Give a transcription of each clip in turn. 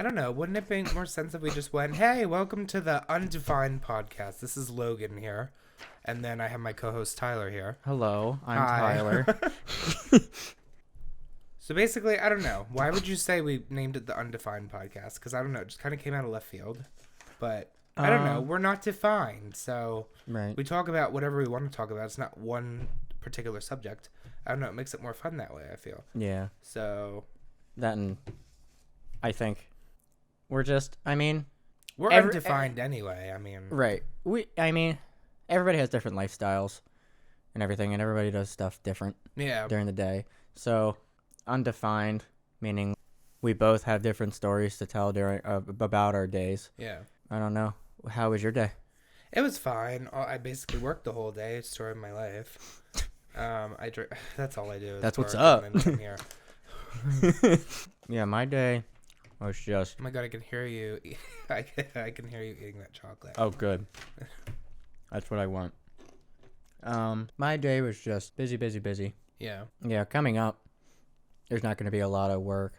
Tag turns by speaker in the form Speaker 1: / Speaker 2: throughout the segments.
Speaker 1: I don't know. Wouldn't it make more sense if we just went, hey, welcome to the Undefined podcast. This is Logan here. And then I have my co-host Tyler here.
Speaker 2: Hello, I'm
Speaker 1: Hi.
Speaker 2: Tyler.
Speaker 1: So basically, I don't know. Why would you say we named it the Undefined podcast? Because I don't know. It just kind of came out of left field. But I don't know. We're not defined. So
Speaker 2: Right.
Speaker 1: we talk about whatever we want to talk about. It's not one particular subject. I don't know. It makes it more fun that way, I feel.
Speaker 2: Yeah.
Speaker 1: So
Speaker 2: That and I think we're just,
Speaker 1: we're undefined anyway. I mean.
Speaker 2: right. Everybody has different lifestyles and everything, and everybody does stuff different
Speaker 1: Yeah.
Speaker 2: during the day. So, undefined, meaning we both have different stories to tell during about our days.
Speaker 1: Yeah.
Speaker 2: I don't know. How was your day?
Speaker 1: It was fine. I basically worked the whole day. Story of my life. That's all I do. Is
Speaker 2: That's what's
Speaker 1: work
Speaker 2: up.
Speaker 1: and then come here.
Speaker 2: Yeah, my day was just...
Speaker 1: Oh my god, I can hear you. I can hear you eating that chocolate.
Speaker 2: Oh, good. That's what I want. My day was just busy.
Speaker 1: Yeah.
Speaker 2: Yeah, coming up, there's not going to be a lot of work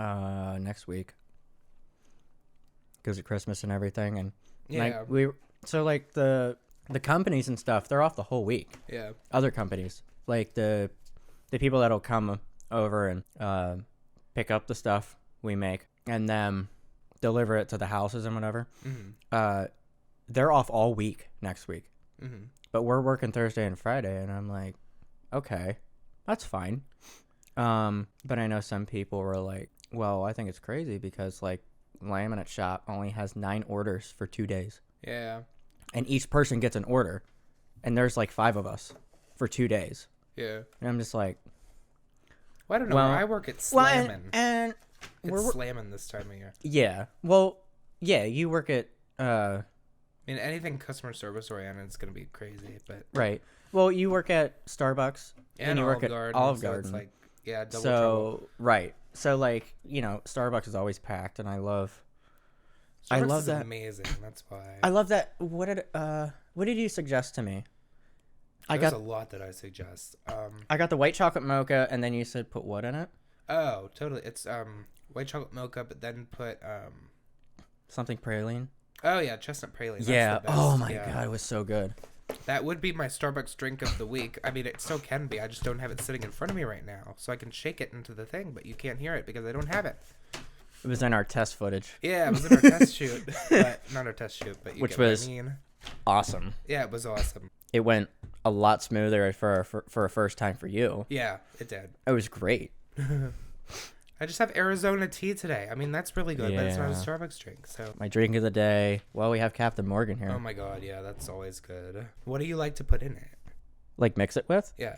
Speaker 2: next week because of Christmas and everything. And
Speaker 1: Yeah.
Speaker 2: the companies and stuff, they're off the whole week.
Speaker 1: Yeah.
Speaker 2: Other companies, like the people that'll come over and pick up the stuff we make and then deliver it to the houses and whatever.
Speaker 1: Mm-hmm.
Speaker 2: They're off all week next week.
Speaker 1: Mm-hmm.
Speaker 2: But we're working Thursday and Friday, and I'm like, okay, that's fine. But I know some people were like, well, I think it's crazy because, like, laminate shop only has 9 orders for 2 days.
Speaker 1: Yeah.
Speaker 2: And each person gets an order, and there's, like, 5 of us for 2 days.
Speaker 1: Yeah.
Speaker 2: And I'm just like...
Speaker 1: Well, I don't know.
Speaker 2: Well,
Speaker 1: where I work at Slammin'.
Speaker 2: and
Speaker 1: It's Slammin' this time of year.
Speaker 2: yeah. Well, yeah, you work at...
Speaker 1: I mean, anything customer service oriented is going to be crazy, but...
Speaker 2: Right. Well, you work at Starbucks, and you work at Olive
Speaker 1: so
Speaker 2: Garden.
Speaker 1: it's like, yeah, double trouble.
Speaker 2: Right. So, like, you know, Starbucks is always packed, and I love
Speaker 1: Starbucks is
Speaker 2: that.
Speaker 1: amazing. That's why.
Speaker 2: I love that. What did you suggest to me?
Speaker 1: There's a lot that I suggest.
Speaker 2: I got the white chocolate mocha, and then you said put what in it?
Speaker 1: Oh, totally. It's white chocolate mocha, but then put
Speaker 2: Something praline.
Speaker 1: Oh yeah, chestnut praline. That's
Speaker 2: Yeah.
Speaker 1: the best.
Speaker 2: Oh my
Speaker 1: Yeah.
Speaker 2: god, it was so good.
Speaker 1: That would be my Starbucks drink of the week. I mean, it still can be. I just don't have it sitting in front of me right now, so I can shake it into the thing, but you can't hear it because I don't have it.
Speaker 2: It was in our test footage.
Speaker 1: Yeah, it was in our test shoot, but not our test shoot, but you
Speaker 2: Which
Speaker 1: get what
Speaker 2: was
Speaker 1: I mean.
Speaker 2: Awesome.
Speaker 1: Yeah, it was awesome.
Speaker 2: It went a lot smoother for a first time for you.
Speaker 1: Yeah, it did.
Speaker 2: It was great.
Speaker 1: I just have Arizona tea today. I mean, that's really good, but it's not a
Speaker 2: Yeah.
Speaker 1: Starbucks drink, so.
Speaker 2: My drink of the day. Well, we have Captain Morgan here.
Speaker 1: Oh my god, yeah, that's always good. What do you like to put in it?
Speaker 2: Like mix it with?
Speaker 1: Yeah.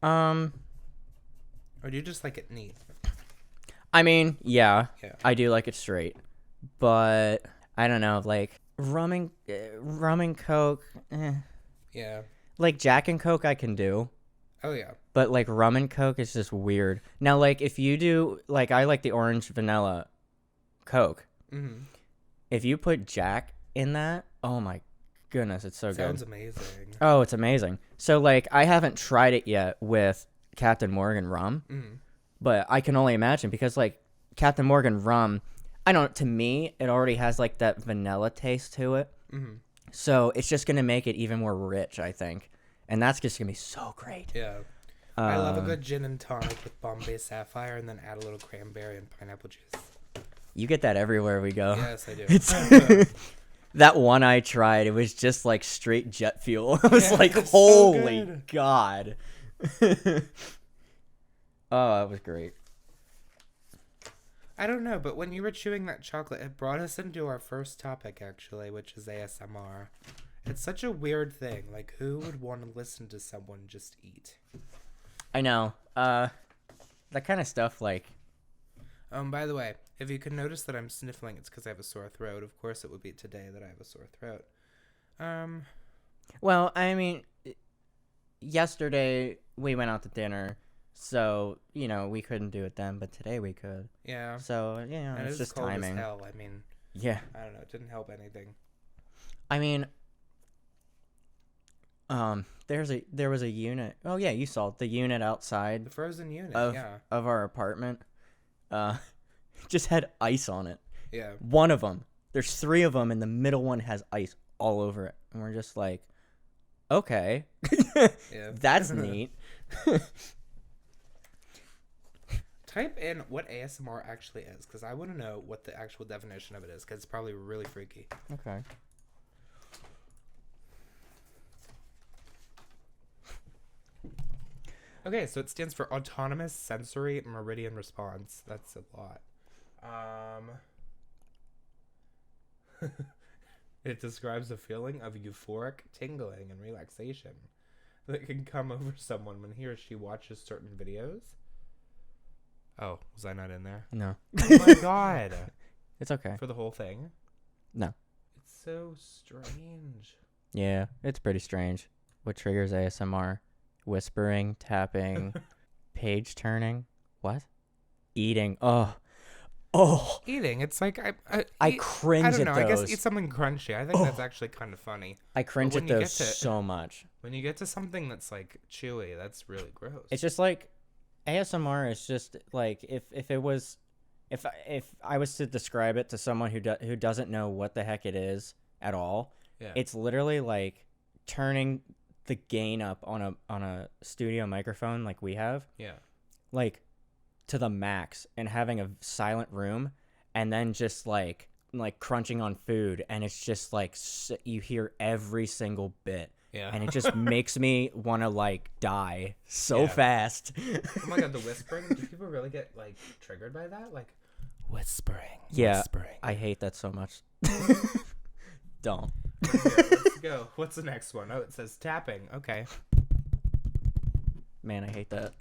Speaker 2: Um,
Speaker 1: Or do you just like it neat?
Speaker 2: I mean, yeah,
Speaker 1: Yeah.
Speaker 2: I do like it straight, but I don't know, like rum and Coke.
Speaker 1: Yeah.
Speaker 2: Like Jack and Coke, I can do,
Speaker 1: Oh yeah.
Speaker 2: but like rum and Coke is just weird. Now, like if you do, like I like the orange vanilla Coke.
Speaker 1: Mm-hmm.
Speaker 2: If you put Jack in that, oh my goodness, it's so
Speaker 1: Sounds
Speaker 2: good.
Speaker 1: amazing.
Speaker 2: Oh, it's amazing. So like I haven't tried it yet with Captain Morgan rum.
Speaker 1: Mm-hmm.
Speaker 2: But I can only imagine because, like, Captain Morgan rum, I don't, to me, it already has, like, that vanilla taste to it.
Speaker 1: Mm-hmm.
Speaker 2: So it's just going to make it even more rich, I think. And that's just going to be so great.
Speaker 1: Yeah. I love a good gin and tonic with Bombay Sapphire and then add a little cranberry and pineapple juice.
Speaker 2: You get that everywhere we go.
Speaker 1: Yes, I do.
Speaker 2: It's that one I tried, it was just, like, straight jet fuel. I was like,
Speaker 1: it's so
Speaker 2: holy
Speaker 1: good.
Speaker 2: God. Oh, that was great.
Speaker 1: I don't know, but when you were chewing that chocolate, it brought us into our first topic, actually, which is ASMR. It's such a weird thing. Like, who would want to listen to someone just eat?
Speaker 2: I know. That kind of stuff, like...
Speaker 1: By the way, if you can notice that I'm sniffling, it's because I have a sore throat. Of course it would be today that I have a sore throat.
Speaker 2: Well, I mean, yesterday we went out to dinner, so, you know, we couldn't do it then, but today we could.
Speaker 1: Yeah.
Speaker 2: So, yeah,
Speaker 1: And
Speaker 2: it's just
Speaker 1: cold
Speaker 2: timing.
Speaker 1: as hell. I mean,
Speaker 2: Yeah.
Speaker 1: I don't know. It didn't help anything.
Speaker 2: I mean, there was a unit. Oh, yeah, you saw it, the unit outside
Speaker 1: The frozen unit,
Speaker 2: of
Speaker 1: yeah.
Speaker 2: our apartment. just had ice on it.
Speaker 1: Yeah.
Speaker 2: One of them. There's 3 of them, and the middle one has ice all over it. And we're just like, okay.
Speaker 1: Yeah.
Speaker 2: That's neat.
Speaker 1: Type in what ASMR actually is, because I want to know what the actual definition of it is, because it's probably really freaky.
Speaker 2: Okay.
Speaker 1: Okay, so it stands for Autonomous Sensory Meridian Response. That's a lot. It describes a feeling of euphoric tingling and relaxation that can come over someone when he or she watches certain videos. Oh, was I not in there?
Speaker 2: No.
Speaker 1: Oh my god.
Speaker 2: It's okay.
Speaker 1: For the whole thing?
Speaker 2: No.
Speaker 1: It's so strange.
Speaker 2: Yeah, it's pretty strange. What triggers ASMR? Whispering, tapping, page turning. What? Eating. Oh.
Speaker 1: Eating. It's like
Speaker 2: I cringe
Speaker 1: I don't
Speaker 2: at
Speaker 1: know.
Speaker 2: those.
Speaker 1: I guess eat something crunchy. I think that's actually kind of funny.
Speaker 2: I cringe
Speaker 1: when
Speaker 2: at
Speaker 1: you
Speaker 2: those
Speaker 1: get to-
Speaker 2: so much.
Speaker 1: When you get to something that's like chewy, that's really gross.
Speaker 2: It's just like ASMR is just like if I was to describe it to someone who doesn't know what the heck it is at all,
Speaker 1: yeah.
Speaker 2: it's literally like turning the gain up on a studio microphone like we have,
Speaker 1: Yeah.
Speaker 2: like to the max, and having a silent room, and then just like crunching on food, and it's just like you hear every single bit.
Speaker 1: Yeah.
Speaker 2: And it just makes me want to like die so fast.
Speaker 1: Oh my god, the whispering. Do people really get like triggered by that? Like whispering.
Speaker 2: Yeah.
Speaker 1: Whispering.
Speaker 2: I hate that so much. Don't.
Speaker 1: Here, let's go. What's the next one? Oh, it says tapping. Okay.
Speaker 2: Man, I hate that.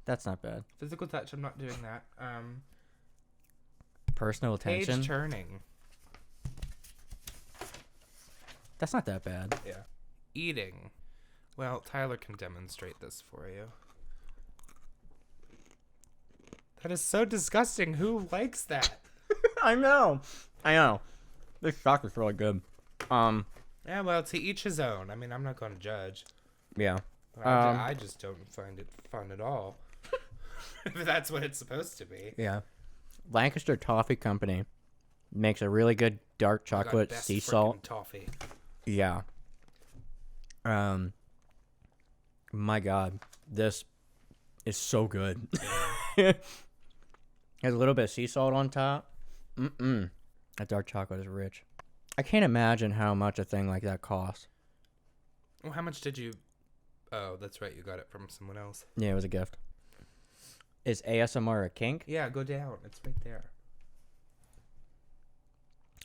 Speaker 2: That's not bad.
Speaker 1: Physical touch. I'm not doing that.
Speaker 2: Personal attention.
Speaker 1: Page turning.
Speaker 2: That's not that bad.
Speaker 1: Yeah. Eating. Well, Tyler can demonstrate this for you. That is so disgusting. Who likes that?
Speaker 2: I know. This chocolate's really good.
Speaker 1: Yeah, well, to each his own. I mean, I'm not going to judge.
Speaker 2: Yeah.
Speaker 1: I just don't find it fun at all. If that's what it's supposed to be.
Speaker 2: Yeah. Lancaster Toffee Company makes a really good dark chocolate
Speaker 1: Best
Speaker 2: sea
Speaker 1: frickin'
Speaker 2: salt.
Speaker 1: toffee.
Speaker 2: Yeah. My God, this is so good. Has a little bit of sea salt on top. That dark chocolate is rich. I can't imagine how much a thing like that costs.
Speaker 1: Well, how much did you... Oh, that's right. You got it from someone else.
Speaker 2: Yeah, it was a gift. Is ASMR a kink?
Speaker 1: Yeah, go down. It's right there.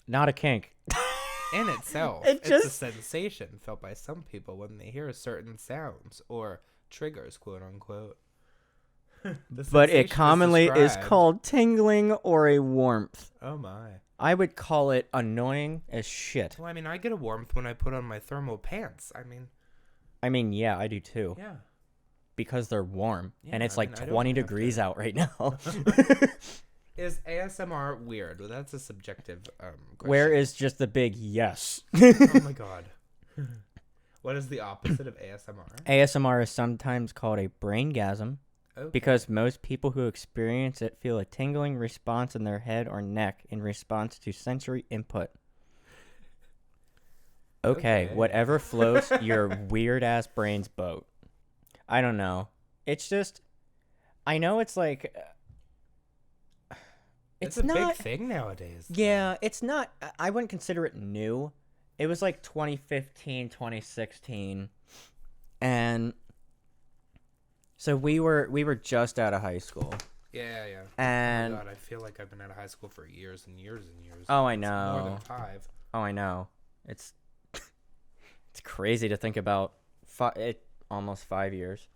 Speaker 2: Not a kink.
Speaker 1: In itself,
Speaker 2: It
Speaker 1: it's
Speaker 2: just-
Speaker 1: a sensation felt by some people when they hear certain sounds or triggers, quote unquote.
Speaker 2: But it commonly is called tingling or a warmth.
Speaker 1: Oh my.
Speaker 2: I would call it annoying as shit.
Speaker 1: Well, I mean, I get a warmth when I put on my thermal pants.
Speaker 2: I mean, yeah, I do too.
Speaker 1: Yeah.
Speaker 2: Because they're warm.
Speaker 1: Yeah,
Speaker 2: and it's
Speaker 1: I
Speaker 2: like
Speaker 1: mean, I don't
Speaker 2: 20
Speaker 1: have
Speaker 2: degrees
Speaker 1: to-
Speaker 2: out right now.
Speaker 1: Is ASMR weird? Well, that's a subjective question.
Speaker 2: Where is just the big yes?
Speaker 1: Oh my god. What is the opposite of ASMR?
Speaker 2: ASMR is sometimes called a braingasm
Speaker 1: Okay.
Speaker 2: because most people who experience it feel a tingling response in their head or neck in response to sensory input. Okay. Whatever floats your weird-ass brain's boat. I don't know. It's just... I know it's like...
Speaker 1: It's a
Speaker 2: not,
Speaker 1: big thing nowadays.
Speaker 2: Yeah, it's not... I wouldn't consider it new. It was like 2015, 2016. And... So we were just out of high school.
Speaker 1: Yeah.
Speaker 2: And...
Speaker 1: Oh my god, I feel like I've been out of high school for years and years and years.
Speaker 2: Oh, I
Speaker 1: It's
Speaker 2: know.
Speaker 1: more than 5.
Speaker 2: Oh, I know. It's crazy to think about. Almost 5 years.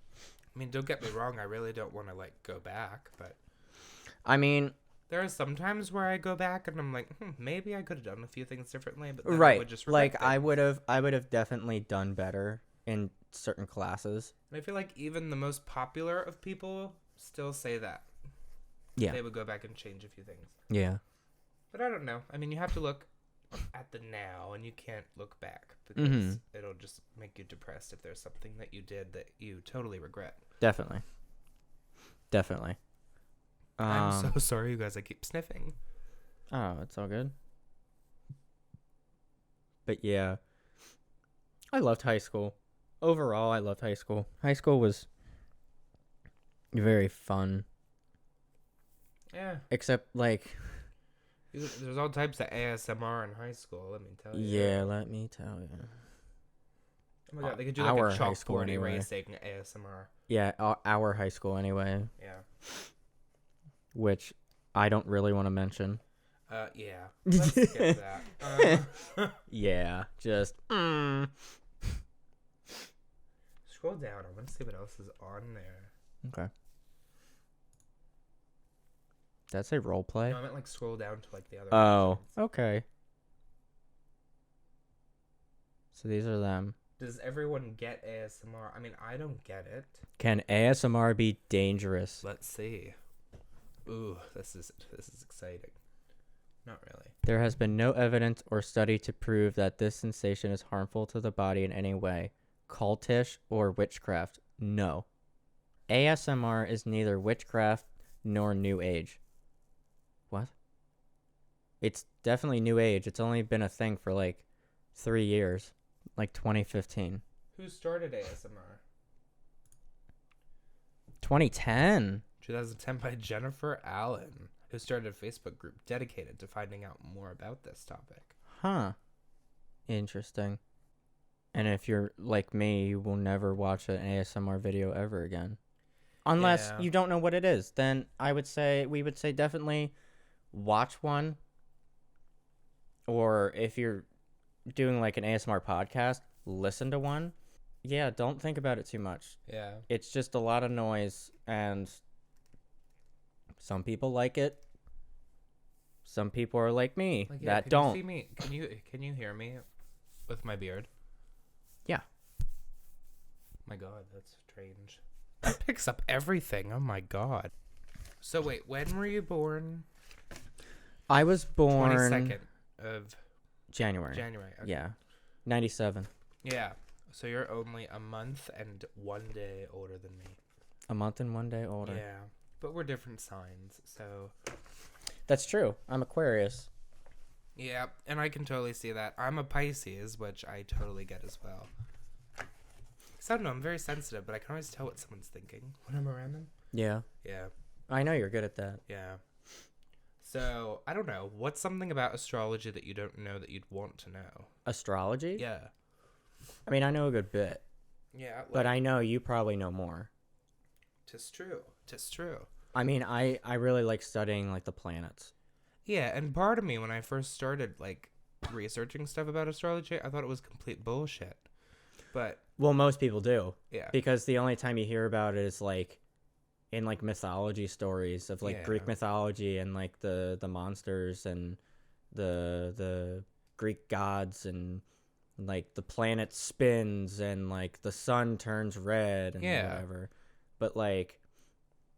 Speaker 1: I mean, don't get me wrong. I really don't want to like go back, but
Speaker 2: I mean,
Speaker 1: there are some times where I go back and I'm like, maybe I could have done a few things differently. But then I
Speaker 2: right?
Speaker 1: would just regret
Speaker 2: I
Speaker 1: things.
Speaker 2: would have definitely done better in certain classes.
Speaker 1: And I feel like even the most popular of people still say that.
Speaker 2: Yeah.
Speaker 1: They would go back and change a few things.
Speaker 2: Yeah.
Speaker 1: But I don't know. I mean, you have to look at the now, and you can't look back because
Speaker 2: Mhm.
Speaker 1: it'll just make you depressed if there's something that you did that you totally regret.
Speaker 2: Definitely.
Speaker 1: I'm so sorry, you guys. I keep sniffing.
Speaker 2: Oh, it's all good. But yeah, I loved high school. Overall, I loved high school. High school was very fun.
Speaker 1: Yeah.
Speaker 2: Except, like...
Speaker 1: There's all types of ASMR in high school, let me tell you.
Speaker 2: Yeah, let me tell you.
Speaker 1: Oh my god, they could do
Speaker 2: Our
Speaker 1: like a
Speaker 2: high school
Speaker 1: chalkboard
Speaker 2: anyway.
Speaker 1: erasing ASMR.
Speaker 2: Yeah, our high school anyway.
Speaker 1: Yeah.
Speaker 2: Which I don't really want to mention.
Speaker 1: Yeah. Let's skip that.
Speaker 2: Yeah, just...
Speaker 1: Scroll down. I want to see what else is on there.
Speaker 2: Okay. Did that say role play?
Speaker 1: No, I meant like scroll down to like the other
Speaker 2: Oh,
Speaker 1: options.
Speaker 2: okay. So these are them.
Speaker 1: Does everyone get ASMR? I mean, I don't get it.
Speaker 2: Can ASMR be dangerous?
Speaker 1: Let's see. Ooh, this is exciting. Not really.
Speaker 2: There has been no evidence or study to prove that this sensation is harmful to the body in any way. Cultish or witchcraft? No. ASMR is neither witchcraft nor new age. What? It's definitely new age. It's only been a thing for like 3 years. Like 2015.
Speaker 1: Who started ASMR?
Speaker 2: 2010.
Speaker 1: 2010 by Jennifer Allen, who started a Facebook group dedicated to finding out more about this topic.
Speaker 2: Huh. Interesting. And if you're like me, you will never watch an ASMR video ever again. Unless you don't know what it is. Then we would say definitely watch one. Or if you're doing like an ASMR podcast, listen to one. Yeah, don't think about it too much.
Speaker 1: Yeah.
Speaker 2: It's just a lot of noise, and some people like it. Some people are like me that don't.
Speaker 1: You see me? Can you hear me with my beard?
Speaker 2: Yeah.
Speaker 1: My god, that's strange. That picks up everything. Oh my god. So wait, when were you born?
Speaker 2: I was born
Speaker 1: 22nd of
Speaker 2: January.
Speaker 1: January. Okay.
Speaker 2: Yeah. 97.
Speaker 1: Yeah. So you're only a month and 1 day older than me.
Speaker 2: A month and 1 day older.
Speaker 1: Yeah. But we're different signs, so.
Speaker 2: That's true. I'm Aquarius.
Speaker 1: Yeah, and I can totally see that. I'm a Pisces, which I totally get as well. Because I don't know, I'm very sensitive, but I can always tell what someone's thinking when I'm around them.
Speaker 2: Yeah.
Speaker 1: Yeah.
Speaker 2: I know you're good at that.
Speaker 1: Yeah. So, I don't know. What's something about astrology that you don't know that you'd want to know?
Speaker 2: Astrology?
Speaker 1: Yeah.
Speaker 2: I mean, I know a good bit.
Speaker 1: Yeah. Like,
Speaker 2: But I know you probably know more.
Speaker 1: 'Tis true. 'Tis true.
Speaker 2: I mean, I really like studying, like, the planets.
Speaker 1: Yeah, and part of me, when I first started, like, researching stuff about astrology, I thought it was complete bullshit. But...
Speaker 2: Well, most people do.
Speaker 1: Yeah.
Speaker 2: Because the only time you hear about it is, like, in, like, mythology stories of, like, Greek mythology and, like, the monsters and the Greek gods and, like, the planet spins and, like, the sun turns red and whatever. But, like...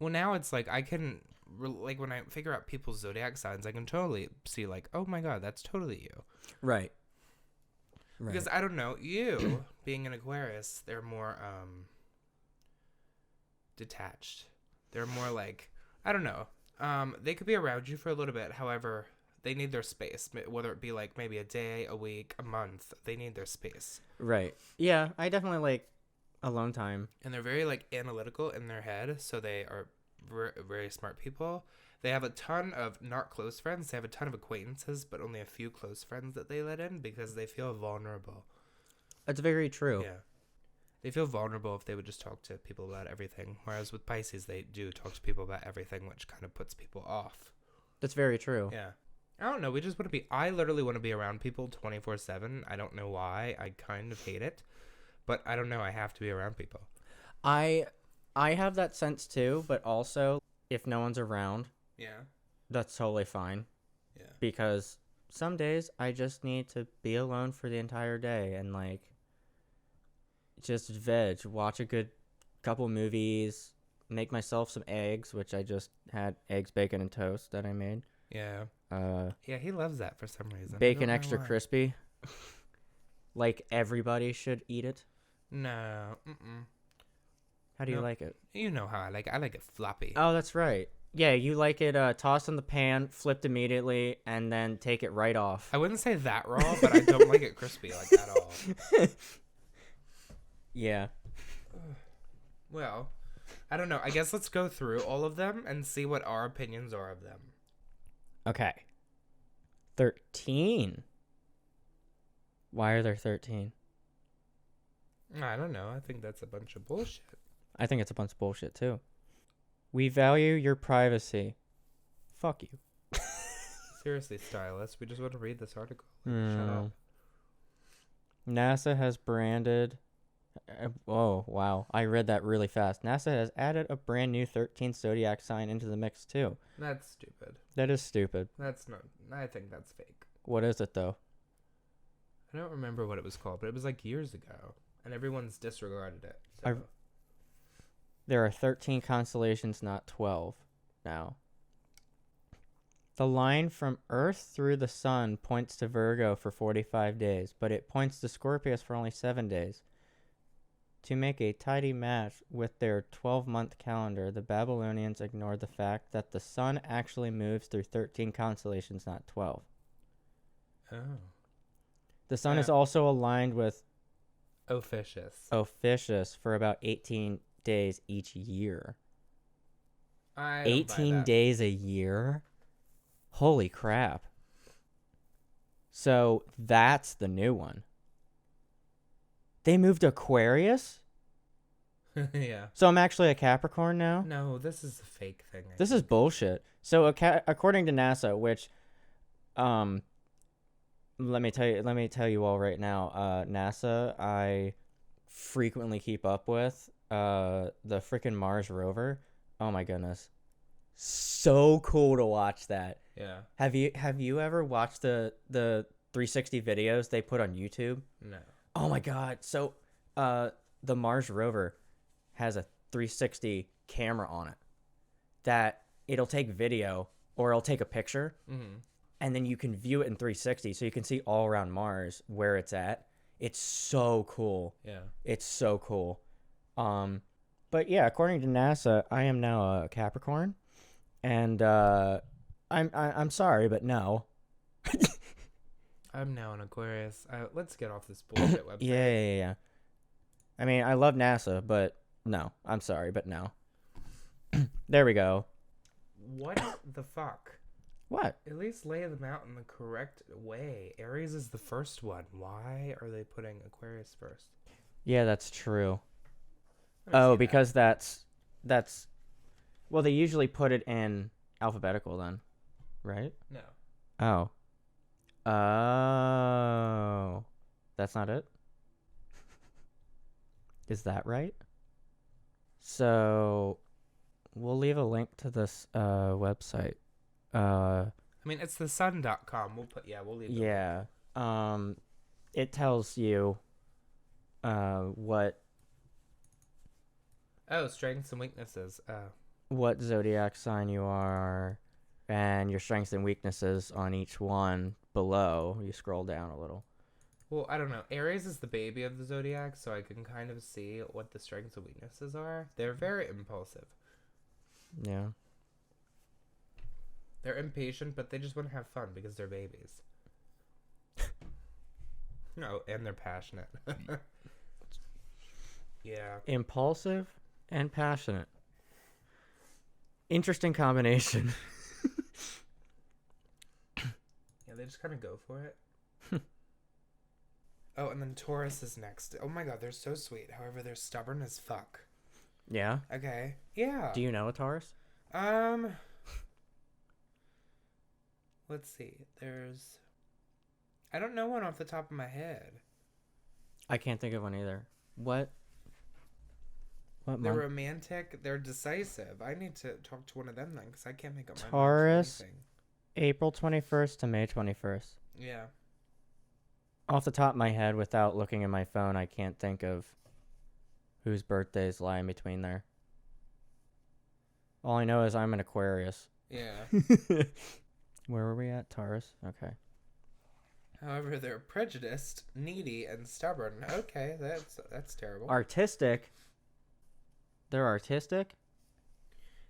Speaker 1: Well, now it's, like, I can... Like, when I figure out people's zodiac signs, I can totally see, like, oh, my God, that's totally you.
Speaker 2: Right.
Speaker 1: Because, I don't know, you, being an Aquarius, they're more, detached. They're more, like, I don't know. They could be around you for a little bit. However, they need their space. Whether it be, like, maybe a day, a week, a month. They need their space.
Speaker 2: Right. Yeah, I definitely like alone time.
Speaker 1: And they're very, like, analytical in their head. So they are very smart people. They have a ton of not close friends. They have a ton of acquaintances, but only a few close friends that they let in because they feel vulnerable.
Speaker 2: That's very true.
Speaker 1: Yeah. They feel vulnerable if they would just talk to people about everything. Whereas with Pisces, they do talk to people about everything, which kind of puts people off.
Speaker 2: That's very true.
Speaker 1: Yeah. I don't know. We just want to be... I literally want to be around people 24/7. I don't know why. I kind of hate it. But I don't know. I have to be around people.
Speaker 2: I have that sense too, but also if no one's around, that's totally fine.
Speaker 1: Yeah.
Speaker 2: Because some days I just need to be alone for the entire day and like just watch a good couple movies, make myself some eggs, which I just had eggs, bacon, and toast that I made.
Speaker 1: Yeah. Yeah, he loves that for some reason.
Speaker 2: Bacon extra crispy. Like everybody should eat it.
Speaker 1: No. Mm-mm.
Speaker 2: How do you like it?
Speaker 1: You know how I like it. I like it floppy.
Speaker 2: Oh, that's right. Yeah, you like it tossed in the pan, flipped immediately, and then take it right off.
Speaker 1: I wouldn't say that raw, but I don't like it crispy, like, at all.
Speaker 2: Yeah.
Speaker 1: Well, I don't know. I guess let's go through all of them and see what our opinions are of them.
Speaker 2: Okay. 13. Why are there 13?
Speaker 1: I don't know. I think that's a bunch of bullshit.
Speaker 2: I think it's a bunch of bullshit, too. We value your privacy. Fuck you.
Speaker 1: Seriously, stylist. We just want to read this article. Shut up.
Speaker 2: NASA has branded... oh, wow. I read that really fast. NASA has added a brand new 13th Zodiac sign into the mix, too.
Speaker 1: That's stupid.
Speaker 2: That is stupid.
Speaker 1: That's not... I think that's fake.
Speaker 2: What is it, though?
Speaker 1: I don't remember what it was called, but it was like years ago. And everyone's disregarded it. So.
Speaker 2: There are 13 constellations, not 12 now. The line from Earth through the Sun points to Virgo for 45 days, but it points to Scorpius for only 7 days. To make a tidy match with their 12-month calendar, the Babylonians ignored the fact that the Sun actually moves through 13 constellations, not 12.
Speaker 1: Oh.
Speaker 2: The Sun is also aligned with
Speaker 1: Ophiuchus
Speaker 2: for about 18 days each year.
Speaker 1: 18
Speaker 2: days a year? Holy crap. So that's the new one. They moved Aquarius?
Speaker 1: Yeah.
Speaker 2: So I'm actually a Capricorn now?
Speaker 1: No, this is a fake thing.
Speaker 2: This is bullshit. So according to NASA, which let me tell you all right now, NASA, I frequently keep up with the freaking Mars rover. Oh my goodness. So cool to watch that.
Speaker 1: Yeah.
Speaker 2: Have you ever watched the 360 videos they put on YouTube?
Speaker 1: No.
Speaker 2: Oh my god. So the Mars rover has a 360 camera on it that it'll take video or it'll take a picture.
Speaker 1: Mm-hmm.
Speaker 2: And then you can view it in 360, so you can see all around Mars where it's at. It's so cool.
Speaker 1: Yeah.
Speaker 2: It's so cool. But yeah, according to NASA, I am now a Capricorn, and I'm sorry, but no.
Speaker 1: I'm now an Aquarius. Let's get off this bullshit website.
Speaker 2: Yeah. I mean, I love NASA, but no. I'm sorry, but no. There we go.
Speaker 1: What the fuck?
Speaker 2: What?
Speaker 1: At least lay them out in the correct way. Aries is the first one. Why are they putting Aquarius first?
Speaker 2: Yeah, that's true. Oh, because that's well, they usually put it in alphabetical then, right?
Speaker 1: No.
Speaker 2: Oh. That's not it? Is that right? So we'll leave a link to this website.
Speaker 1: I mean, it's thesun.com. We'll leave it.
Speaker 2: Yeah. It tells you what
Speaker 1: strengths and weaknesses.
Speaker 2: what zodiac sign you are and your strengths and weaknesses on each one below. You scroll down a little.
Speaker 1: Well, I don't know. Aries is the baby of the zodiac, so I can kind of see what the strengths and weaknesses are. They're very impulsive.
Speaker 2: Yeah.
Speaker 1: They're impatient, but they just want to have fun because they're babies. No, and they're passionate. Yeah.
Speaker 2: Impulsive and passionate. Interesting combination.
Speaker 1: Yeah, they just kind of go for it. Oh, and then Taurus is next. Oh my god, they're so sweet. However, they're stubborn as fuck.
Speaker 2: Yeah?
Speaker 1: Okay. Yeah.
Speaker 2: Do you know a Taurus?
Speaker 1: Let's see. I don't know one off the top of my head.
Speaker 2: I can't think of one either. What
Speaker 1: They're
Speaker 2: month?
Speaker 1: romantic. They're decisive. I need to talk to one of them then, because I can't make up my mind for
Speaker 2: Taurus,
Speaker 1: anything.
Speaker 2: April 21st to May 21st.
Speaker 1: Yeah.
Speaker 2: Off the top of my head, without looking at my phone, I can't think of whose birthdays lie in between there. All I know is I'm an Aquarius.
Speaker 1: Yeah.
Speaker 2: Where were we at? Taurus? Okay.
Speaker 1: However, they're prejudiced, needy, and stubborn. Okay, that's terrible.
Speaker 2: Artistic? They're artistic?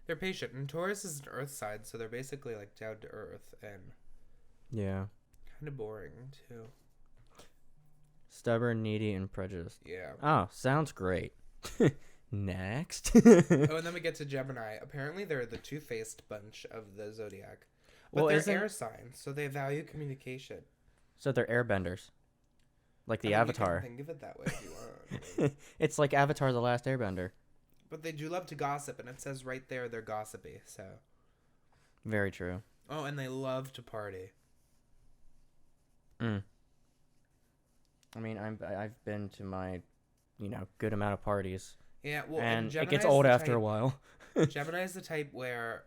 Speaker 1: They're patient. And Taurus is an earth sign, so they're basically like down to earth and
Speaker 2: Yeah.
Speaker 1: kind of boring too.
Speaker 2: Stubborn, needy, and prejudiced.
Speaker 1: Yeah.
Speaker 2: Oh, sounds great. Next.
Speaker 1: Oh, and then we get to Gemini. Apparently, they're the two-faced bunch of the zodiac. But
Speaker 2: Well,
Speaker 1: they're air signs, so they value communication.
Speaker 2: So they're airbenders. Like the
Speaker 1: I mean,
Speaker 2: Avatar.
Speaker 1: you can think of it that way if you want.
Speaker 2: It's like Avatar the Last Airbender.
Speaker 1: But they do love to gossip, and it says right there they're gossipy, so.
Speaker 2: Very true.
Speaker 1: Oh, and they love to party.
Speaker 2: I mean, I've been to my, good amount of parties.
Speaker 1: Yeah, well,
Speaker 2: and it
Speaker 1: Gemini's
Speaker 2: gets old
Speaker 1: the
Speaker 2: after
Speaker 1: type,
Speaker 2: a while.
Speaker 1: Gemini is the type where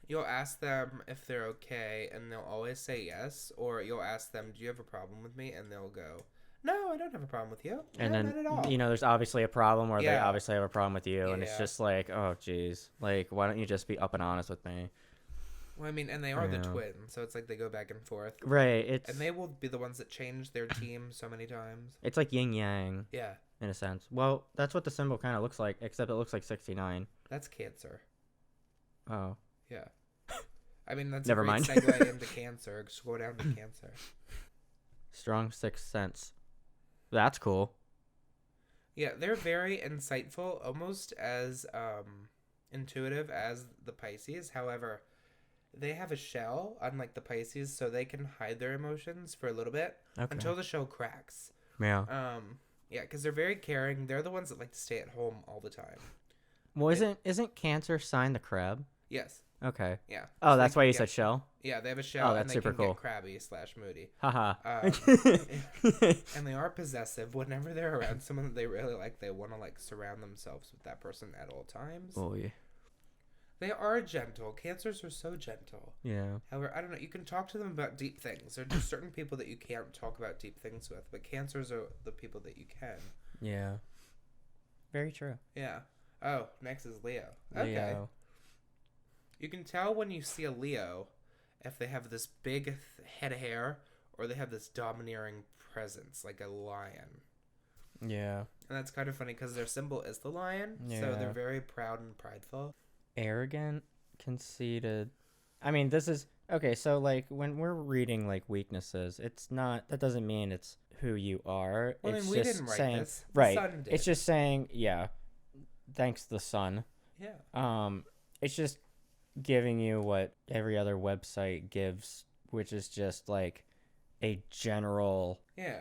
Speaker 1: you'll ask them if they're okay, and they'll always say yes, or you'll ask them, do you have a problem with me? And they'll go, no, I don't have a problem with you.
Speaker 2: And
Speaker 1: no,
Speaker 2: then,
Speaker 1: not at all.
Speaker 2: there's obviously a problem, or they
Speaker 1: Yeah.
Speaker 2: obviously have a problem with you, and it's
Speaker 1: Yeah.
Speaker 2: just like, oh, geez. Like, why don't you just be up and honest with me?
Speaker 1: Well, I mean, and they are the
Speaker 2: Yeah.
Speaker 1: twins, so it's like they go back and forth.
Speaker 2: Right.
Speaker 1: And they will be the ones that change their team so many times.
Speaker 2: It's like yin yang,
Speaker 1: Yeah,
Speaker 2: in a sense. Well, that's what the symbol kind of looks like, except it looks like 69.
Speaker 1: that's Cancer.
Speaker 2: Oh.
Speaker 1: Yeah. I mean, that's
Speaker 2: Never
Speaker 1: a great
Speaker 2: mind.
Speaker 1: segue into Cancer. Just go down to Cancer.
Speaker 2: Strong sixth sense. That's cool.
Speaker 1: Yeah, they're very insightful, almost as intuitive as the Pisces. However, they have a shell, unlike the Pisces, so they can hide their emotions for a little bit until the shell cracks.
Speaker 2: Yeah.
Speaker 1: Yeah, because they're very caring. They're the ones that like to stay at home all the time.
Speaker 2: Well, isn't Cancer sign the crab?
Speaker 1: Yes.
Speaker 2: Okay.
Speaker 1: Yeah.
Speaker 2: Oh,
Speaker 1: So
Speaker 2: that's
Speaker 1: they
Speaker 2: why
Speaker 1: can
Speaker 2: you
Speaker 1: get-
Speaker 2: said shell?
Speaker 1: Yeah, they have a shell.
Speaker 2: Oh, that's
Speaker 1: and they
Speaker 2: super
Speaker 1: can
Speaker 2: cool.
Speaker 1: Get crabby / moody.
Speaker 2: Haha.
Speaker 1: And they are possessive. Whenever they're around someone that they really like, they want to like surround themselves with that person at all times.
Speaker 2: Oh, yeah.
Speaker 1: They are gentle. Cancers are so gentle.
Speaker 2: Yeah.
Speaker 1: However, I don't know. You can talk to them about deep things. There are just certain people that you can't talk about deep things with, but cancers are the people that you can.
Speaker 2: Yeah. Very true.
Speaker 1: Yeah. Oh, next is Leo. Okay.
Speaker 2: Leo.
Speaker 1: You can tell when you see a Leo if they have this big head of hair or they have this domineering presence, like a lion.
Speaker 2: Yeah.
Speaker 1: And that's kind of funny because their symbol is the lion, so
Speaker 2: Yeah.
Speaker 1: they're very proud and prideful.
Speaker 2: Arrogant, conceited. I mean, this is okay. So, like, when we're reading like weaknesses, it's not. That doesn't mean it's who you are.
Speaker 1: Well,
Speaker 2: It's
Speaker 1: I mean, we
Speaker 2: just
Speaker 1: didn't write
Speaker 2: saying,
Speaker 1: this. The
Speaker 2: right?
Speaker 1: sun did.
Speaker 2: It's just saying, yeah. Thanks, the sun.
Speaker 1: Yeah.
Speaker 2: It's just giving you what every other website gives, which is just like a general,
Speaker 1: Yeah.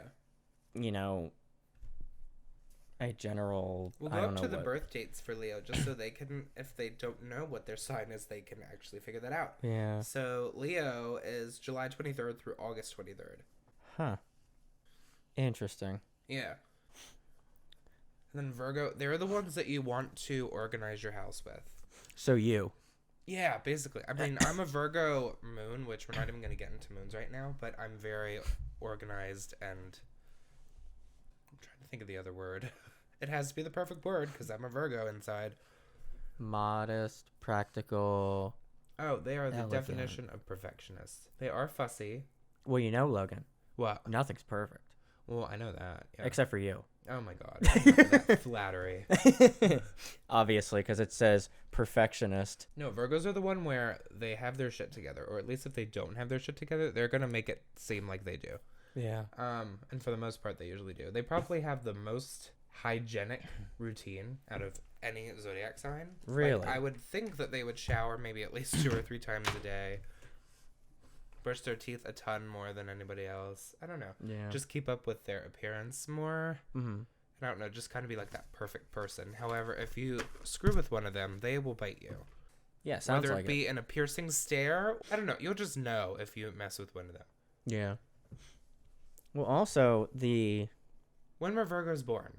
Speaker 2: a general.
Speaker 1: We'll
Speaker 2: I
Speaker 1: go
Speaker 2: don't
Speaker 1: up
Speaker 2: know
Speaker 1: to the
Speaker 2: what.
Speaker 1: birth dates for Leo just so they can, if they don't know what their sign is, they can actually figure that out.
Speaker 2: Yeah.
Speaker 1: So Leo is July 23rd through August 23rd.
Speaker 2: Huh. Interesting.
Speaker 1: Yeah. And then Virgo, they're the ones that you want to organize your house with.
Speaker 2: So you.
Speaker 1: Yeah, basically. I mean, I'm a Virgo moon, which we're not even going to get into moons right now, but I'm very organized and I'm trying to think of the other word. It has to be the perfect word because I'm a Virgo inside.
Speaker 2: Modest, practical.
Speaker 1: Oh, they are the
Speaker 2: Elegant.
Speaker 1: definition of perfectionists. They are fussy.
Speaker 2: Well, Logan.
Speaker 1: What?
Speaker 2: Nothing's perfect.
Speaker 1: Well, I know that. Yeah.
Speaker 2: Except for you.
Speaker 1: Oh my god. That flattery.
Speaker 2: Obviously, because it says perfectionist.
Speaker 1: No, Virgos are the one where they have their shit together, or at least if they don't have their shit together, they're gonna make it seem like they do.
Speaker 2: Yeah.
Speaker 1: And for the most part, they usually do. They probably have the most hygienic routine out of any zodiac sign.
Speaker 2: Really?
Speaker 1: Like, I would think that they would shower maybe at least 2 or 3 times a day. Brush their teeth a ton more than anybody else. I don't know.
Speaker 2: Yeah.
Speaker 1: Just keep up with their appearance more.
Speaker 2: Mm-hmm.
Speaker 1: I don't know. Just kind of be like that perfect person. However, if you screw with one of them, they will bite you.
Speaker 2: Yeah, sounds
Speaker 1: Whether
Speaker 2: like
Speaker 1: it be in a piercing stare. I don't know. You'll just know if you mess with one of them.
Speaker 2: Yeah. Well, also
Speaker 1: When were Virgos born?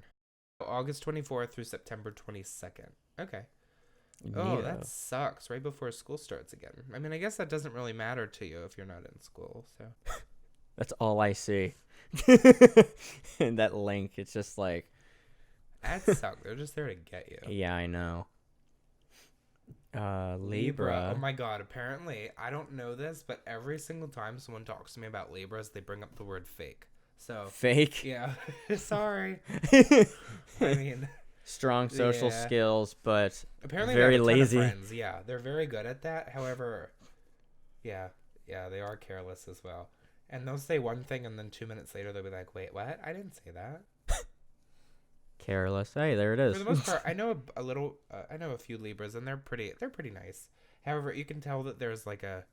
Speaker 1: August 24th through September 22nd. Okay. Oh,
Speaker 2: Neo.
Speaker 1: that sucks. Right before school starts again. I mean, I guess that doesn't really matter to you if you're not in school. So
Speaker 2: That's all I see. And that link, it's just like,
Speaker 1: ads suck. They're just there to get you.
Speaker 2: yeah, I know. Libra.
Speaker 1: Oh my god. Apparently, I don't know this, but every single time someone talks to me about Libras, they bring up the word fake. So
Speaker 2: Fake.
Speaker 1: yeah. Sorry. I mean,
Speaker 2: strong social
Speaker 1: Yeah.
Speaker 2: skills, but
Speaker 1: Apparently
Speaker 2: very
Speaker 1: they have a ton
Speaker 2: lazy.
Speaker 1: of friends. Yeah, they're very good at that. However, yeah, they are careless as well. And they'll say one thing, and then 2 minutes later they'll be like, "Wait, what? I didn't say that."
Speaker 2: Careless. Hey, there it
Speaker 1: For
Speaker 2: is.
Speaker 1: the most part, I know a little. I know a few Libras, and they're pretty. They're pretty nice. However, you can tell that there's like a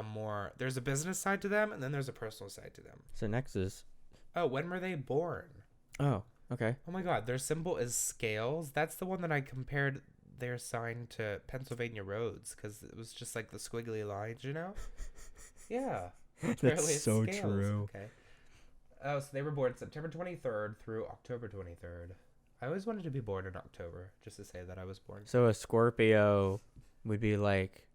Speaker 1: more. There's a business side to them, and then there's a personal side to them.
Speaker 2: So next is.
Speaker 1: Oh, when were they born?
Speaker 2: Oh, okay.
Speaker 1: Oh my God, their symbol is scales. That's the one that I compared their sign to Pennsylvania roads because it was just like the squiggly lines, you know? Yeah. Apparently it's
Speaker 2: so
Speaker 1: scales.
Speaker 2: true.
Speaker 1: Okay. Oh, so they were born September 23rd through October 23rd. I always wanted to be born in October, just to say that I was born.
Speaker 2: So a Scorpio would be like.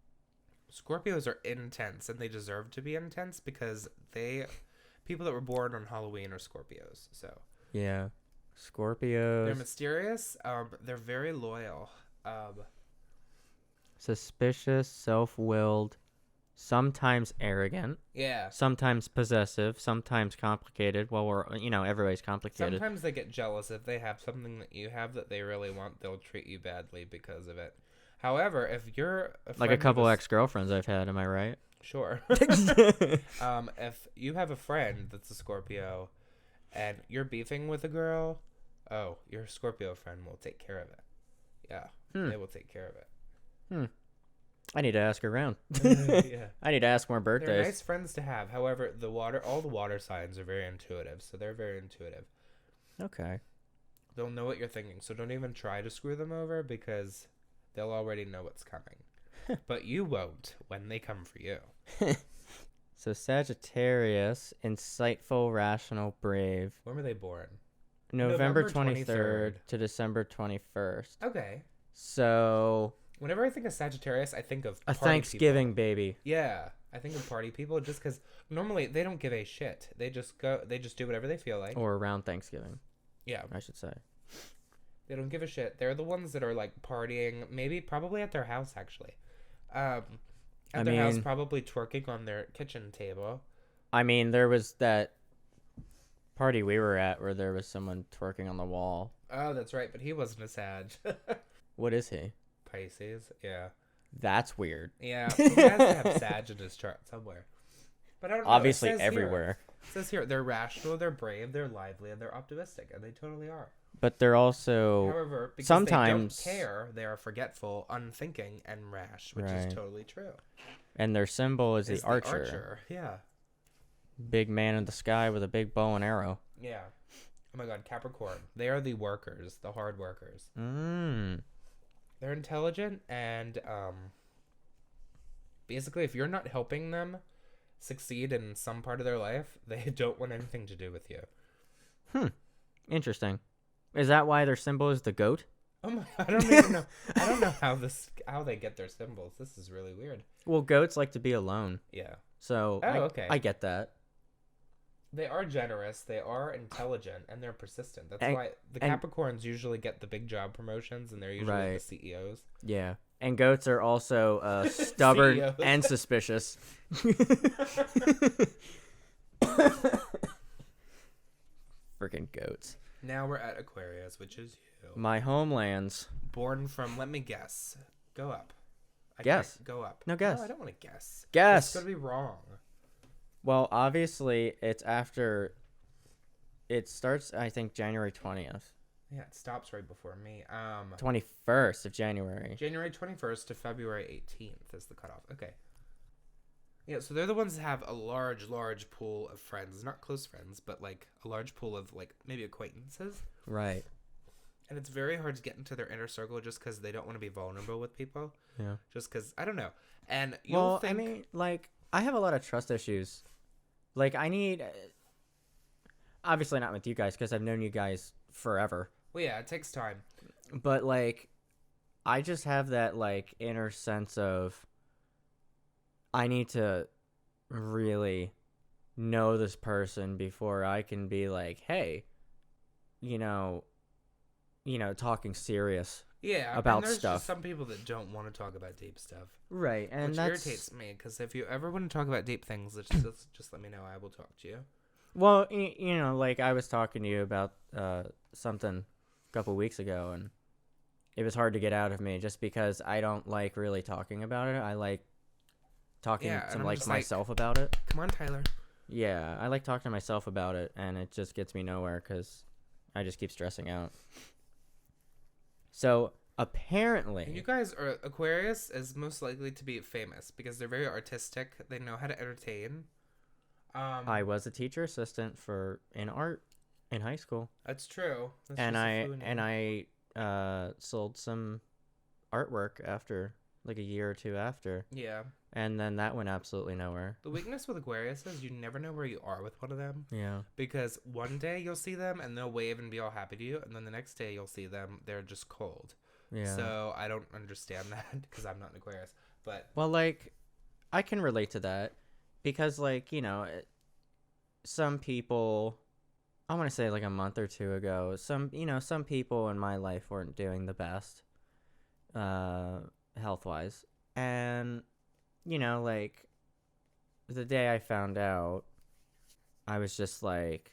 Speaker 1: Scorpios are intense, and they deserve to be intense because people that were born on Halloween are Scorpios. So
Speaker 2: Yeah.
Speaker 1: they're
Speaker 2: Scorpios.
Speaker 1: mysterious. They're very loyal.
Speaker 2: Suspicious, self-willed, sometimes arrogant,
Speaker 1: Yeah.
Speaker 2: sometimes possessive, sometimes complicated. Well, everybody's complicated.
Speaker 1: Sometimes they get jealous if they have something that you have that they really want. They'll treat you badly because of it. However, if you're
Speaker 2: Like a couple ex-girlfriends I've had, am I right?
Speaker 1: sure, if you have a friend that's a Scorpio, and you're beefing with a girl, oh, your Scorpio friend will take care of it. Yeah, they will take care of it.
Speaker 2: I need to ask around.
Speaker 1: Yeah.
Speaker 2: I need to ask more
Speaker 1: They're
Speaker 2: birthdays.
Speaker 1: nice friends to have. However, all the water signs are very intuitive, so they're very intuitive.
Speaker 2: Okay.
Speaker 1: They'll know what you're thinking, so don't even try to screw them over because they'll already know what's coming. But you won't when they come for you.
Speaker 2: So Sagittarius, insightful, rational, brave.
Speaker 1: When were they born?
Speaker 2: November
Speaker 1: November
Speaker 2: 23rd to December 21st.
Speaker 1: Okay.
Speaker 2: So
Speaker 1: Whenever I think of Sagittarius, I think of
Speaker 2: a
Speaker 1: party
Speaker 2: Thanksgiving
Speaker 1: people.
Speaker 2: baby.
Speaker 1: Yeah, I think of party people just because normally they don't give a shit. They just do whatever they feel like.
Speaker 2: Or around Thanksgiving,
Speaker 1: Yeah,
Speaker 2: I should say.
Speaker 1: they don't give a shit. They're the ones that are like partying, probably at their house actually. At their house, probably twerking on their kitchen table.
Speaker 2: I mean, there was that party we were at where there was someone twerking on the wall.
Speaker 1: Oh, that's right, but he wasn't a Sag.
Speaker 2: What is he?
Speaker 1: Pisces, yeah.
Speaker 2: That's weird.
Speaker 1: Yeah, he has to have Sag in his chart somewhere. But I don't know.
Speaker 2: Obviously
Speaker 1: It says
Speaker 2: everywhere.
Speaker 1: It says here, they're rational, they're brave, they're lively, and they're optimistic, and they totally are.
Speaker 2: But they're also
Speaker 1: However, because
Speaker 2: sometimes
Speaker 1: they don't care, they are forgetful, unthinking, and rash, which
Speaker 2: Right.
Speaker 1: is totally true.
Speaker 2: and their symbol is
Speaker 1: It's
Speaker 2: the archer.
Speaker 1: Yeah.
Speaker 2: Big man in the sky with a big bow and arrow.
Speaker 1: Yeah. Oh my God, Capricorn. They are the workers, the hard workers. They're intelligent and basically if you're not helping them succeed in some part of their life, they don't want anything to do with you.
Speaker 2: Interesting. Is that why their symbol is the goat?
Speaker 1: Oh my, I don't even know. I don't know how they get their symbols. This is really weird.
Speaker 2: Well, goats like to be alone.
Speaker 1: Yeah.
Speaker 2: So
Speaker 1: okay.
Speaker 2: I get that.
Speaker 1: They are generous, they are intelligent, and they're persistent. That's
Speaker 2: And-
Speaker 1: why the Capricorns usually get the big job promotions, and they're usually
Speaker 2: Right.
Speaker 1: the CEOs.
Speaker 2: Yeah. And goats are also stubborn
Speaker 1: CEOs.
Speaker 2: and suspicious. Freaking goats.
Speaker 1: Now we're at Aquarius, which is you.
Speaker 2: My homelands.
Speaker 1: Born from, let me guess. Go up.
Speaker 2: Guess.
Speaker 1: Can't go up.
Speaker 2: No, guess.
Speaker 1: No, I don't want to guess.
Speaker 2: Guess.
Speaker 1: It's going to be wrong.
Speaker 2: Well, obviously, it's after. It starts, I think, January 20th.
Speaker 1: Yeah, it stops right before me.
Speaker 2: 21st of January.
Speaker 1: January 21st to February 18th is the cutoff. Okay. Yeah, so they're the ones that have a large pool of friends. Not close friends, but like a large pool of like maybe acquaintances.
Speaker 2: Right.
Speaker 1: And it's very hard to get into their inner circle just because they don't want to be vulnerable with people.
Speaker 2: Yeah.
Speaker 1: Just because, I don't know. And you'll think...
Speaker 2: I mean, like, I have a lot of trust issues. Like, I need... Obviously not with you guys, because I've known you guys forever.
Speaker 1: Well, yeah, it takes time.
Speaker 2: But, like, I just have that, like, inner sense of... I need to really know this person before I can be like, hey, talking serious about
Speaker 1: and there's
Speaker 2: stuff.
Speaker 1: Just some people that don't want to talk about deep stuff.
Speaker 2: Right, and
Speaker 1: which
Speaker 2: that's...
Speaker 1: irritates me, because if you ever want to talk about deep things, just let me know. I will talk to you.
Speaker 2: Well, like, I was talking to you about something couple weeks ago, and it was hard to get out of me just because I don't like really talking about it. I like talking to like myself about it.
Speaker 1: Come on, Tyler.
Speaker 2: Yeah, I like talking to myself about it, and it just gets me nowhere because I just keep stressing out. So apparently,
Speaker 1: You guys are Aquarius is most likely to be famous because they're very artistic. They know how to entertain.
Speaker 2: I was a teacher assistant in art in high school.
Speaker 1: That's true. That's
Speaker 2: and
Speaker 1: just
Speaker 2: I sold some artwork after like a year or two after.
Speaker 1: Yeah.
Speaker 2: And then that went absolutely nowhere.
Speaker 1: The weakness with Aquarius is you never know where you are with one of them.
Speaker 2: Yeah.
Speaker 1: Because one day you'll see them and they'll wave and be all happy to you, and then the next day you'll see them, they're just cold.
Speaker 2: Yeah.
Speaker 1: So I don't understand that because I'm not an Aquarius. But
Speaker 2: well, like, I can relate to that because, like, you know, some people, I want to say like a month or two ago, some people in my life weren't doing the best, health-wise. And, you know, like, the day I found out, I was just like,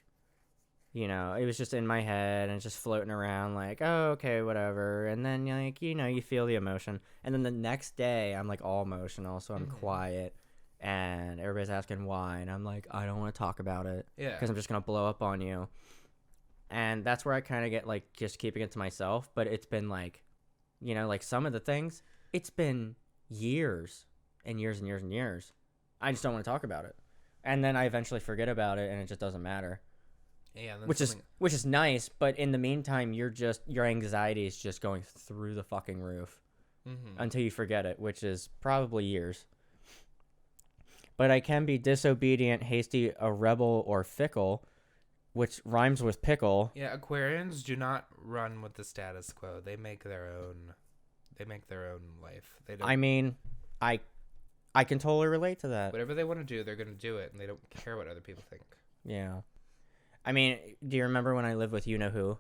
Speaker 2: you know, it was just in my head and just floating around like, oh, okay, whatever. And then, like, you know, you feel the emotion. And then the next day, I'm, like, all emotional, so I'm quiet. And everybody's asking why. And I'm like, I don't want to talk about it.
Speaker 1: yeah.
Speaker 2: Because I'm just going to blow up on you. And that's where I kind of get, like, just keeping it to myself. But it's been, like, you know, like, some of the things, it's been years and years and years and years. I just don't want to talk about it. And then I eventually forget about it, and it just doesn't matter.
Speaker 1: Yeah,
Speaker 2: which is nice, but in the meantime, your anxiety is just going through the fucking roof until you forget it, which is probably years. But I can be disobedient, hasty, a rebel, or fickle, which rhymes with pickle.
Speaker 1: Yeah, Aquarians do not run with the status quo. They make their own. They make their own life. They don't.
Speaker 2: I mean, I can totally relate to that.
Speaker 1: Whatever they want to do, they're going to do it, and they don't care what other people think.
Speaker 2: Yeah. I mean, do you remember when I lived with you-know-who?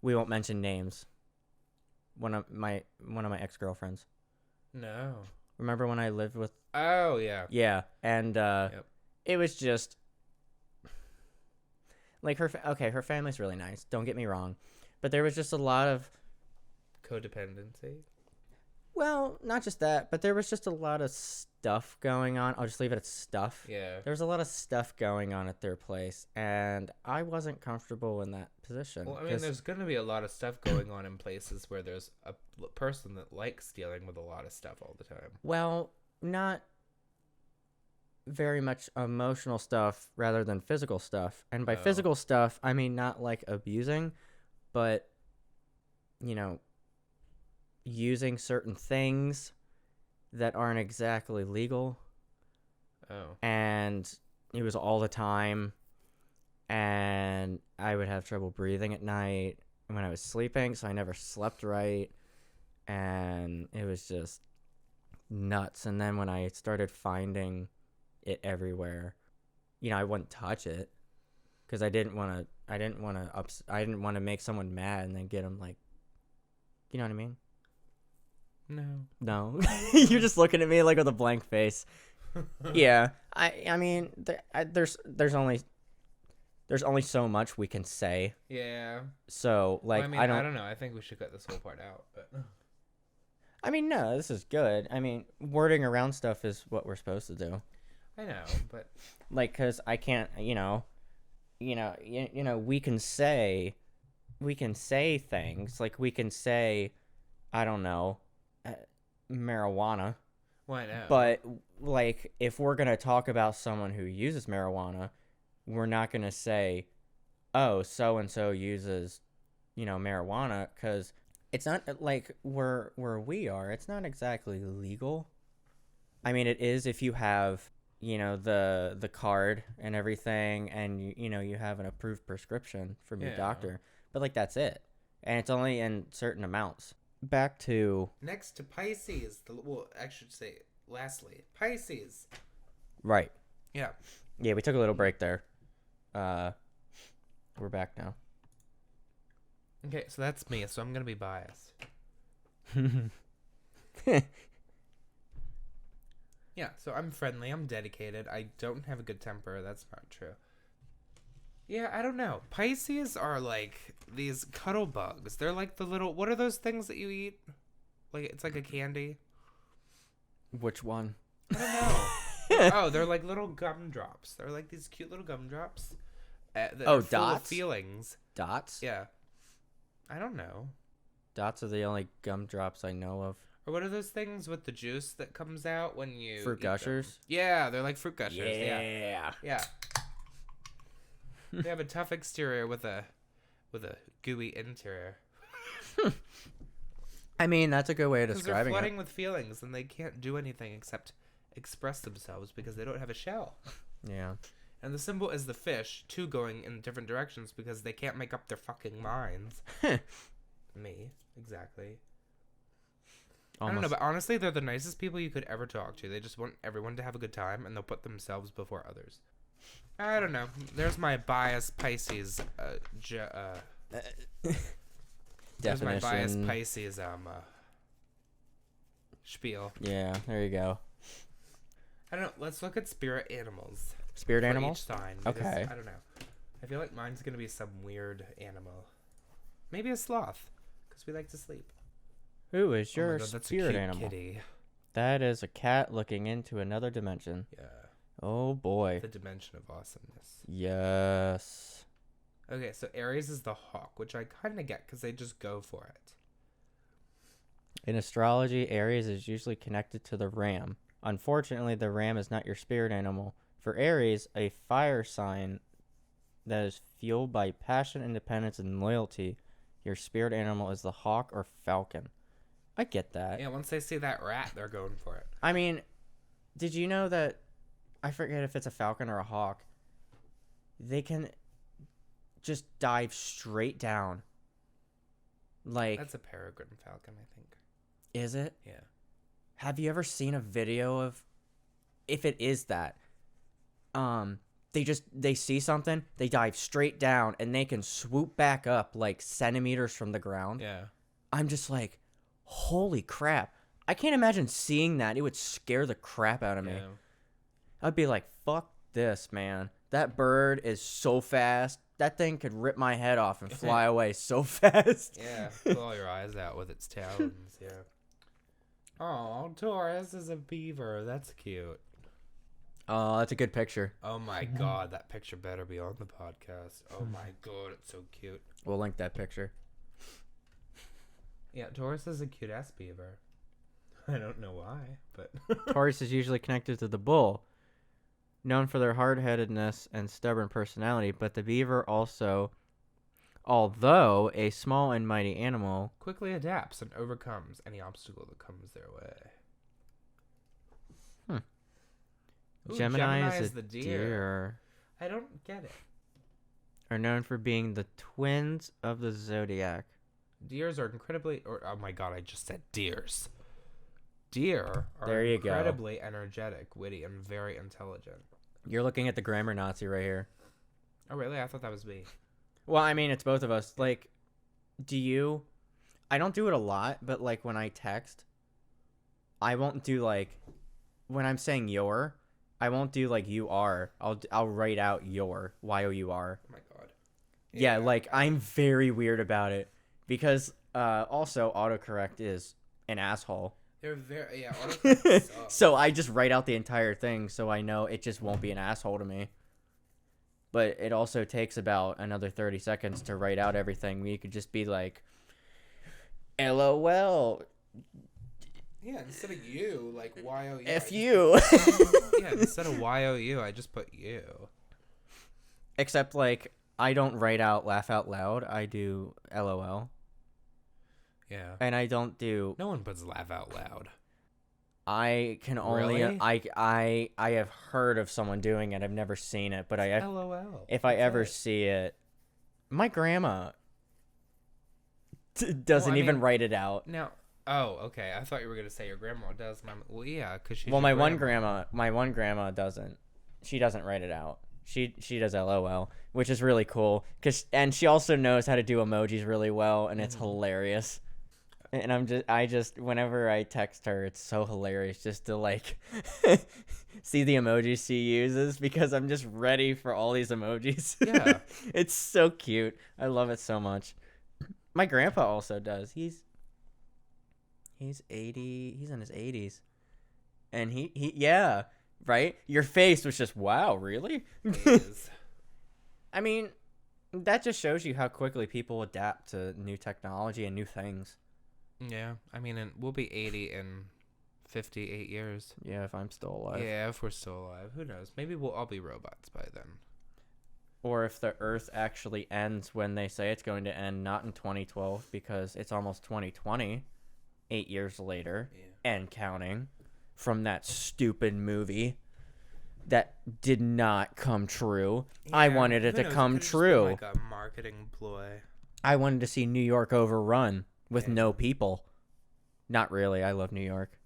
Speaker 2: We won't mention names. One of my ex-girlfriends.
Speaker 1: No.
Speaker 2: Remember when I lived with...
Speaker 1: Oh, yeah.
Speaker 2: Yeah, and It was just... Like, her family's really nice, don't get me wrong. But there was just a lot of...
Speaker 1: Codependency?
Speaker 2: Well, not just that, but there was just a lot of stuff going on. I'll just leave it at stuff.
Speaker 1: Yeah.
Speaker 2: There was a lot of stuff going on at their place, and I wasn't comfortable in that position.
Speaker 1: Well, I mean, there's going to be a lot of stuff going on in places where there's a person that likes dealing with a lot of stuff all the time.
Speaker 2: Well, not very much emotional stuff rather than physical stuff. And by physical stuff, I mean not like abusing, but, you know, using certain things that aren't exactly legal.
Speaker 1: Oh.
Speaker 2: And it was all the time. And I would have trouble breathing at night when I was sleeping, so I never slept right. And it was just nuts. And then when I started finding it everywhere, you know, I wouldn't touch it because I didn't want to make someone mad and then get them, like, you know what I mean? No. You're just looking at me like with a blank face. Yeah. I mean, there's only so much we can say.
Speaker 1: Yeah.
Speaker 2: So, like,
Speaker 1: well, I don't know. I think we should cut this whole part out. But
Speaker 2: I mean, no, this is good. I mean, wording around stuff is what we're supposed to do.
Speaker 1: I know, but
Speaker 2: like, cause I can't, you know, we can say things like we can say, I don't know, marijuana.
Speaker 1: Why not?
Speaker 2: But like, if we're gonna talk about someone who uses marijuana, we're not gonna say, oh, so and so uses, you know, marijuana, because it's not like where we are. It's not exactly legal. I mean, it is if you have, you know, the card and everything, and you know, you have an approved prescription from your doctor. But like, that's it, and it's only in certain amounts. Back to
Speaker 1: next to Pisces. I should say lastly, Pisces.
Speaker 2: Right.
Speaker 1: Yeah.
Speaker 2: Yeah, we took a little break there. We're back now.
Speaker 1: Okay, so that's me. So I'm gonna be biased. Yeah, so I'm friendly. I'm dedicated. I don't have a good temper. That's not true. Yeah, I don't know. Pisces are like these cuddle bugs. They're like the little. What are those things that you eat? Like it's like a candy.
Speaker 2: Which one?
Speaker 1: I don't know. Oh, they're like little gumdrops. They're like these cute little gumdrops. That are full of
Speaker 2: dots?
Speaker 1: feelings.
Speaker 2: Dots?
Speaker 1: Yeah. I don't know.
Speaker 2: Dots are the only gumdrops I know of.
Speaker 1: Or what are those things with the juice that comes out when you
Speaker 2: Fruit
Speaker 1: eat them?
Speaker 2: gushers?
Speaker 1: Yeah, they're like fruit gushers.
Speaker 2: Yeah.
Speaker 1: Yeah. They have a tough exterior with a gooey interior.
Speaker 2: I mean, that's a good way of
Speaker 1: Because they're
Speaker 2: describing
Speaker 1: flooding
Speaker 2: it.
Speaker 1: with feelings and they can't do anything except express themselves because they don't have a shell.
Speaker 2: Yeah.
Speaker 1: And the symbol is the fish, two going in different directions because they can't make up their fucking minds. Me, exactly. I don't know, but honestly, they're the nicest people you could ever talk to. They just want everyone to have a good time, and they'll put themselves before others. I don't know. There's my bias Pisces. There's my bias
Speaker 2: Definition.
Speaker 1: Pisces spiel.
Speaker 2: Yeah, there you go.
Speaker 1: I don't know. Let's look at spirit animals.
Speaker 2: Spirit
Speaker 1: for
Speaker 2: animals?
Speaker 1: Each sign. Because,
Speaker 2: Okay.
Speaker 1: I don't know. I feel like mine's gonna be some weird animal. Maybe a sloth, because we like to sleep.
Speaker 2: Who is
Speaker 1: Oh my
Speaker 2: your
Speaker 1: God, that's a
Speaker 2: spirit
Speaker 1: cute
Speaker 2: animal?
Speaker 1: kitty.
Speaker 2: That is a cat looking into another dimension.
Speaker 1: Yeah.
Speaker 2: Oh boy.
Speaker 1: The dimension of awesomeness.
Speaker 2: Yes.
Speaker 1: Okay, so Aries is the hawk, which I kind of get because they just go for it.
Speaker 2: In astrology, Aries is usually connected to the ram. Unfortunately, the ram is not your spirit animal. For Aries, a fire sign that is fueled by passion, independence, and loyalty, your spirit animal is the hawk or falcon. I get that.
Speaker 1: Yeah, once they see that rat, they're going for it.
Speaker 2: I mean, did you know that, I forget if it's a falcon or a hawk, they can just dive straight down. Like,
Speaker 1: That's a peregrine falcon, I think.
Speaker 2: is it?
Speaker 1: Yeah.
Speaker 2: Have you ever seen a video of, if it is that, they see something, they dive straight down, and they can swoop back up like centimeters from the ground?
Speaker 1: Yeah.
Speaker 2: I'm just like, holy crap. I can't imagine seeing that. It would scare the crap out of me.
Speaker 1: Yeah.
Speaker 2: I'd be like, fuck this, man. That bird is so fast. That thing could rip my head off and fly away so fast.
Speaker 1: Yeah. Claw your eyes out with its talons. Yeah. Oh, Taurus is a beaver. That's cute.
Speaker 2: Oh, that's a good picture.
Speaker 1: Oh my God, that picture better be on the podcast. Oh my God, it's so cute.
Speaker 2: We'll link that picture.
Speaker 1: Yeah, Taurus is a cute ass beaver. I don't know why, but
Speaker 2: Taurus is usually connected to the bull, known for their hard-headedness and stubborn personality, but the beaver also, although a small and mighty animal,
Speaker 1: quickly adapts and overcomes any obstacle that comes their way. Ooh,
Speaker 2: Gemini is
Speaker 1: the
Speaker 2: a
Speaker 1: deer.
Speaker 2: deer,
Speaker 1: I don't get it.
Speaker 2: are known for being the twins of the zodiac.
Speaker 1: Deers are incredibly, or oh my God, I just said deers. Deer are
Speaker 2: There you go.
Speaker 1: incredibly energetic, witty, and very intelligent.
Speaker 2: You're looking at the grammar Nazi right here.
Speaker 1: Oh really? I thought that was me.
Speaker 2: Well, I mean, it's both of us. Like, I don't do it a lot, but like when I text, I won't do like, when I'm saying your, I won't do like you are. I'll write out your, Y-O-U-R.
Speaker 1: Oh my God.
Speaker 2: Yeah, like I'm very weird about it because also autocorrect is an asshole.
Speaker 1: They're very, yeah. autocorrect sucks.
Speaker 2: So I just write out the entire thing so I know it just won't be an asshole to me. But it also takes about another 30 seconds to write out everything. You could just be like, LOL.
Speaker 1: Yeah, instead of you, like Y-O-U.
Speaker 2: F you.
Speaker 1: Yeah, instead of Y-O-U, I just put you.
Speaker 2: Except, like, I don't write out laugh out loud. I do LOL.
Speaker 1: Yeah.
Speaker 2: And I don't do...
Speaker 1: No one puts laugh out loud.
Speaker 2: I can only...
Speaker 1: Really?
Speaker 2: I have heard of someone doing it. I've never seen it. But
Speaker 1: LOL.
Speaker 2: if I
Speaker 1: That's
Speaker 2: ever
Speaker 1: it.
Speaker 2: see it... My grandma doesn't
Speaker 1: Well, I
Speaker 2: even
Speaker 1: mean,
Speaker 2: write it out.
Speaker 1: Now, oh, okay. I thought you were going to say your grandma does. And I'm, well, yeah, because she's
Speaker 2: Well,
Speaker 1: your
Speaker 2: my one grandma doesn't. She doesn't write it out. She does LOL, which is really cool. And she also knows how to do emojis really well, and it's hilarious. And whenever I text her, it's so hilarious just to like see the emojis she uses because I'm just ready for all these emojis.
Speaker 1: Yeah.
Speaker 2: It's so cute. I love it so much. My grandpa also does. He's 80. He's in his 80s. And yeah, right? Your face was just, wow, really? I mean, that just shows you how quickly people adapt to new technology and new things.
Speaker 1: Yeah, I mean, we'll be 80 in 58 years.
Speaker 2: Yeah, if I'm still alive.
Speaker 1: Yeah, if we're still alive. Who knows? Maybe we'll all be robots by then.
Speaker 2: Or if the Earth actually ends when they say it's going to end, not in 2012, because it's almost 2020, 8 years later, and counting, from that stupid movie that did not come true.
Speaker 1: Yeah,
Speaker 2: I wanted it to come true.
Speaker 1: Like a marketing ploy.
Speaker 2: I wanted to see New York overrun with no people. Not really. I love New York.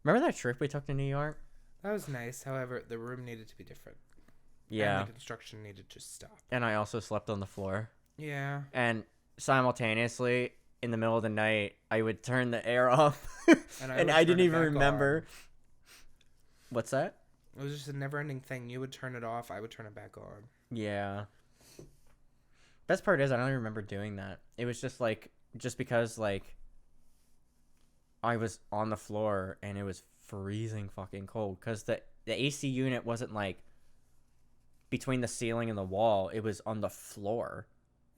Speaker 2: Remember that trip we took to New York?
Speaker 1: That was nice. However, the room needed to be different.
Speaker 2: Yeah.
Speaker 1: And the construction needed to stop.
Speaker 2: And I also slept on the floor.
Speaker 1: Yeah.
Speaker 2: And simultaneously, in the middle of the night, I would turn the air off. And I didn't even remember.
Speaker 1: On.
Speaker 2: What's that?
Speaker 1: It was just a never-ending thing. You would turn it off. I would turn it back on.
Speaker 2: Yeah. Best part is I don't even remember doing that. It was just because I was on the floor and it was freezing fucking cold because the AC unit wasn't like between the ceiling and the wall. It was on the floor.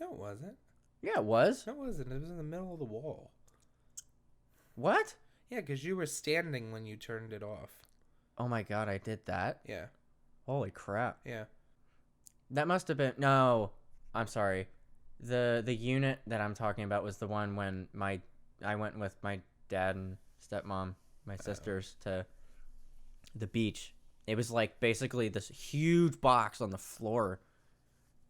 Speaker 1: No, it wasn't.
Speaker 2: Yeah, it was.
Speaker 1: No, it wasn't. It was in the middle of the wall.
Speaker 2: What?
Speaker 1: Yeah, because you were standing when you turned it off.
Speaker 2: Oh my god, I did that?
Speaker 1: Yeah.
Speaker 2: Holy crap.
Speaker 1: Yeah.
Speaker 2: That must have been... No, I'm sorry. The unit that I'm talking about was the one when I went with my dad and stepmom, my sisters, to the beach. It was like basically this huge box on the floor.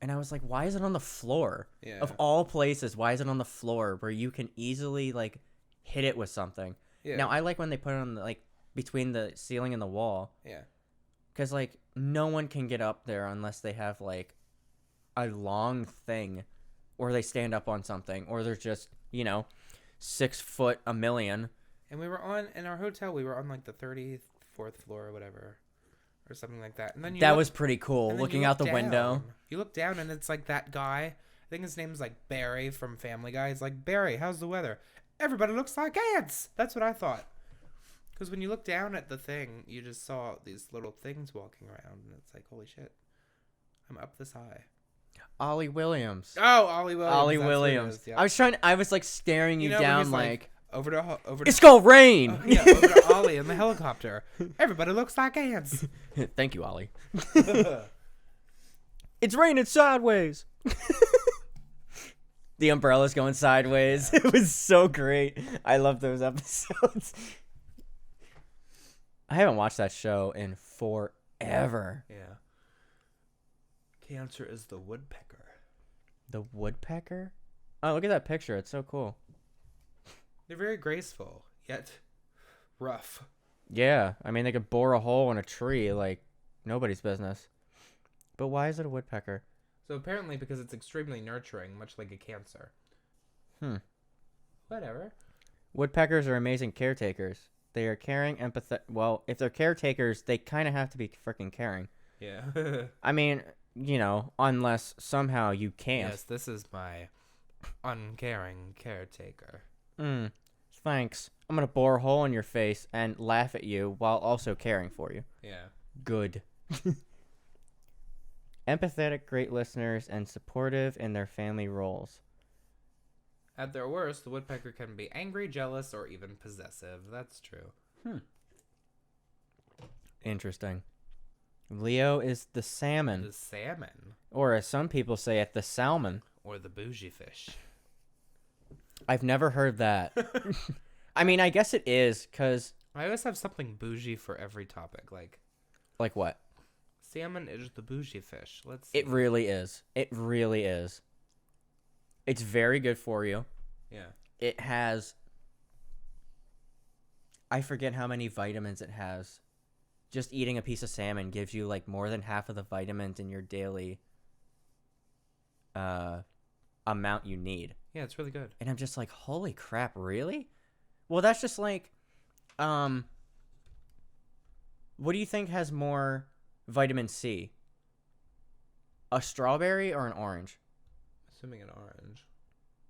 Speaker 2: And I was like, why is it on the floor?
Speaker 1: Yeah.
Speaker 2: Of all places, why is it on the floor where you can easily like hit it with something?
Speaker 1: Yeah.
Speaker 2: Now, I like when they put it on like between the ceiling and the wall.
Speaker 1: Yeah.
Speaker 2: Because like no one can get up there unless they have like a long thing, or they stand up on something, or they're just, 6 foot a million.
Speaker 1: And we were in our hotel, we were on like the 34th floor or whatever, or something like that. And then
Speaker 2: that was pretty cool, looking out the window.
Speaker 1: You look down and it's like that guy, I think his name's like Barry from Family Guy. He's like, Barry, how's the weather? Everybody looks like ants. That's what I thought. Because when you look down at the thing, you just saw these little things walking around, and it's like, holy shit, I'm up this high.
Speaker 2: Ollie Williams.
Speaker 1: Oh, Ollie Williams.
Speaker 2: Ollie Williams.
Speaker 1: Yeah.
Speaker 2: I was like staring you down like
Speaker 1: over to
Speaker 2: it's gonna rain.
Speaker 1: Oh, yeah, over to Ollie in the helicopter. Everybody looks like ants.
Speaker 2: Thank you, Ollie. It's raining sideways. The umbrella's going sideways. Yeah. It was so great. I love those episodes. I haven't watched that show in forever.
Speaker 1: Yeah. Cancer is the woodpecker.
Speaker 2: The woodpecker? Oh, look at that picture. It's so cool.
Speaker 1: They're very graceful, yet rough.
Speaker 2: Yeah. I mean, they could bore a hole in a tree like nobody's business. But why is it a woodpecker?
Speaker 1: So apparently because it's extremely nurturing, much like a cancer. Whatever.
Speaker 2: Woodpeckers are amazing caretakers. They are caring, empathetic. Well, if they're caretakers, they kind of have to be freaking caring.
Speaker 1: Yeah.
Speaker 2: I mean, unless somehow you can't.
Speaker 1: Yes, this is my uncaring caretaker.
Speaker 2: Thanks. I'm going to bore a hole in your face and laugh at you while also caring for you.
Speaker 1: Yeah.
Speaker 2: Good. Empathetic, great listeners, and supportive in their family roles.
Speaker 1: At their worst, the woodpecker can be angry, jealous, or even possessive. That's true.
Speaker 2: Interesting. Leo is the salmon.
Speaker 1: The salmon.
Speaker 2: Or as some people say it, the salmon.
Speaker 1: Or the bougie fish.
Speaker 2: I've never heard that. I mean, I guess it is, because...
Speaker 1: I always have something bougie for every topic.
Speaker 2: Like what?
Speaker 1: Salmon is the bougie fish. Let's see.
Speaker 2: It really is. It really is. It's very good for you.
Speaker 1: Yeah.
Speaker 2: It has... I forget how many vitamins it has. Just eating a piece of salmon gives you like more than half of the vitamins in your daily amount you need.
Speaker 1: Yeah, it's really good.
Speaker 2: And I'm just like, holy crap, really? Well, that's just like, what do you think has more vitamin C? A strawberry or an orange?
Speaker 1: Assuming an orange,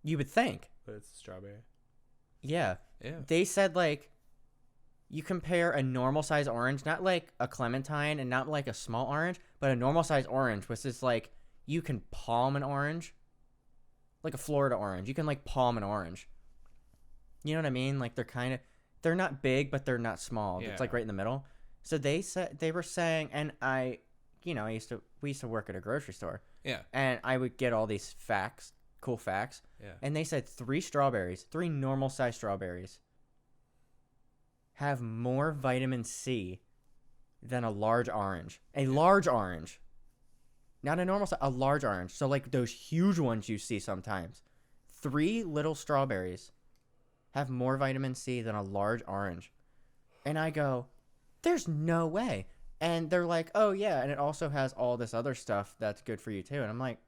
Speaker 2: You would think.
Speaker 1: but it's a strawberry.
Speaker 2: Yeah.
Speaker 1: Yeah.
Speaker 2: They said, like, you compare a normal size orange, not like a clementine and not like a small orange, but a normal size orange, which is like, you can palm an orange. Like a Florida orange. You can, like, palm an orange. You know what I mean? Like, they're not big, but they're not small.
Speaker 1: Yeah.
Speaker 2: It's like right in the middle. So they were saying, and we used to work at a grocery store,
Speaker 1: Yeah.
Speaker 2: and I would get all these cool facts,
Speaker 1: Yeah.
Speaker 2: and they said three normal size strawberries, have more vitamin C than a large orange. A large orange, not a normal size, a large orange. So like those huge ones you see sometimes. 3 little strawberries have more vitamin C than a large orange. And I go, there's no way. And they're like, oh, yeah. And it also has all this other stuff that's good for you, too. And I'm like,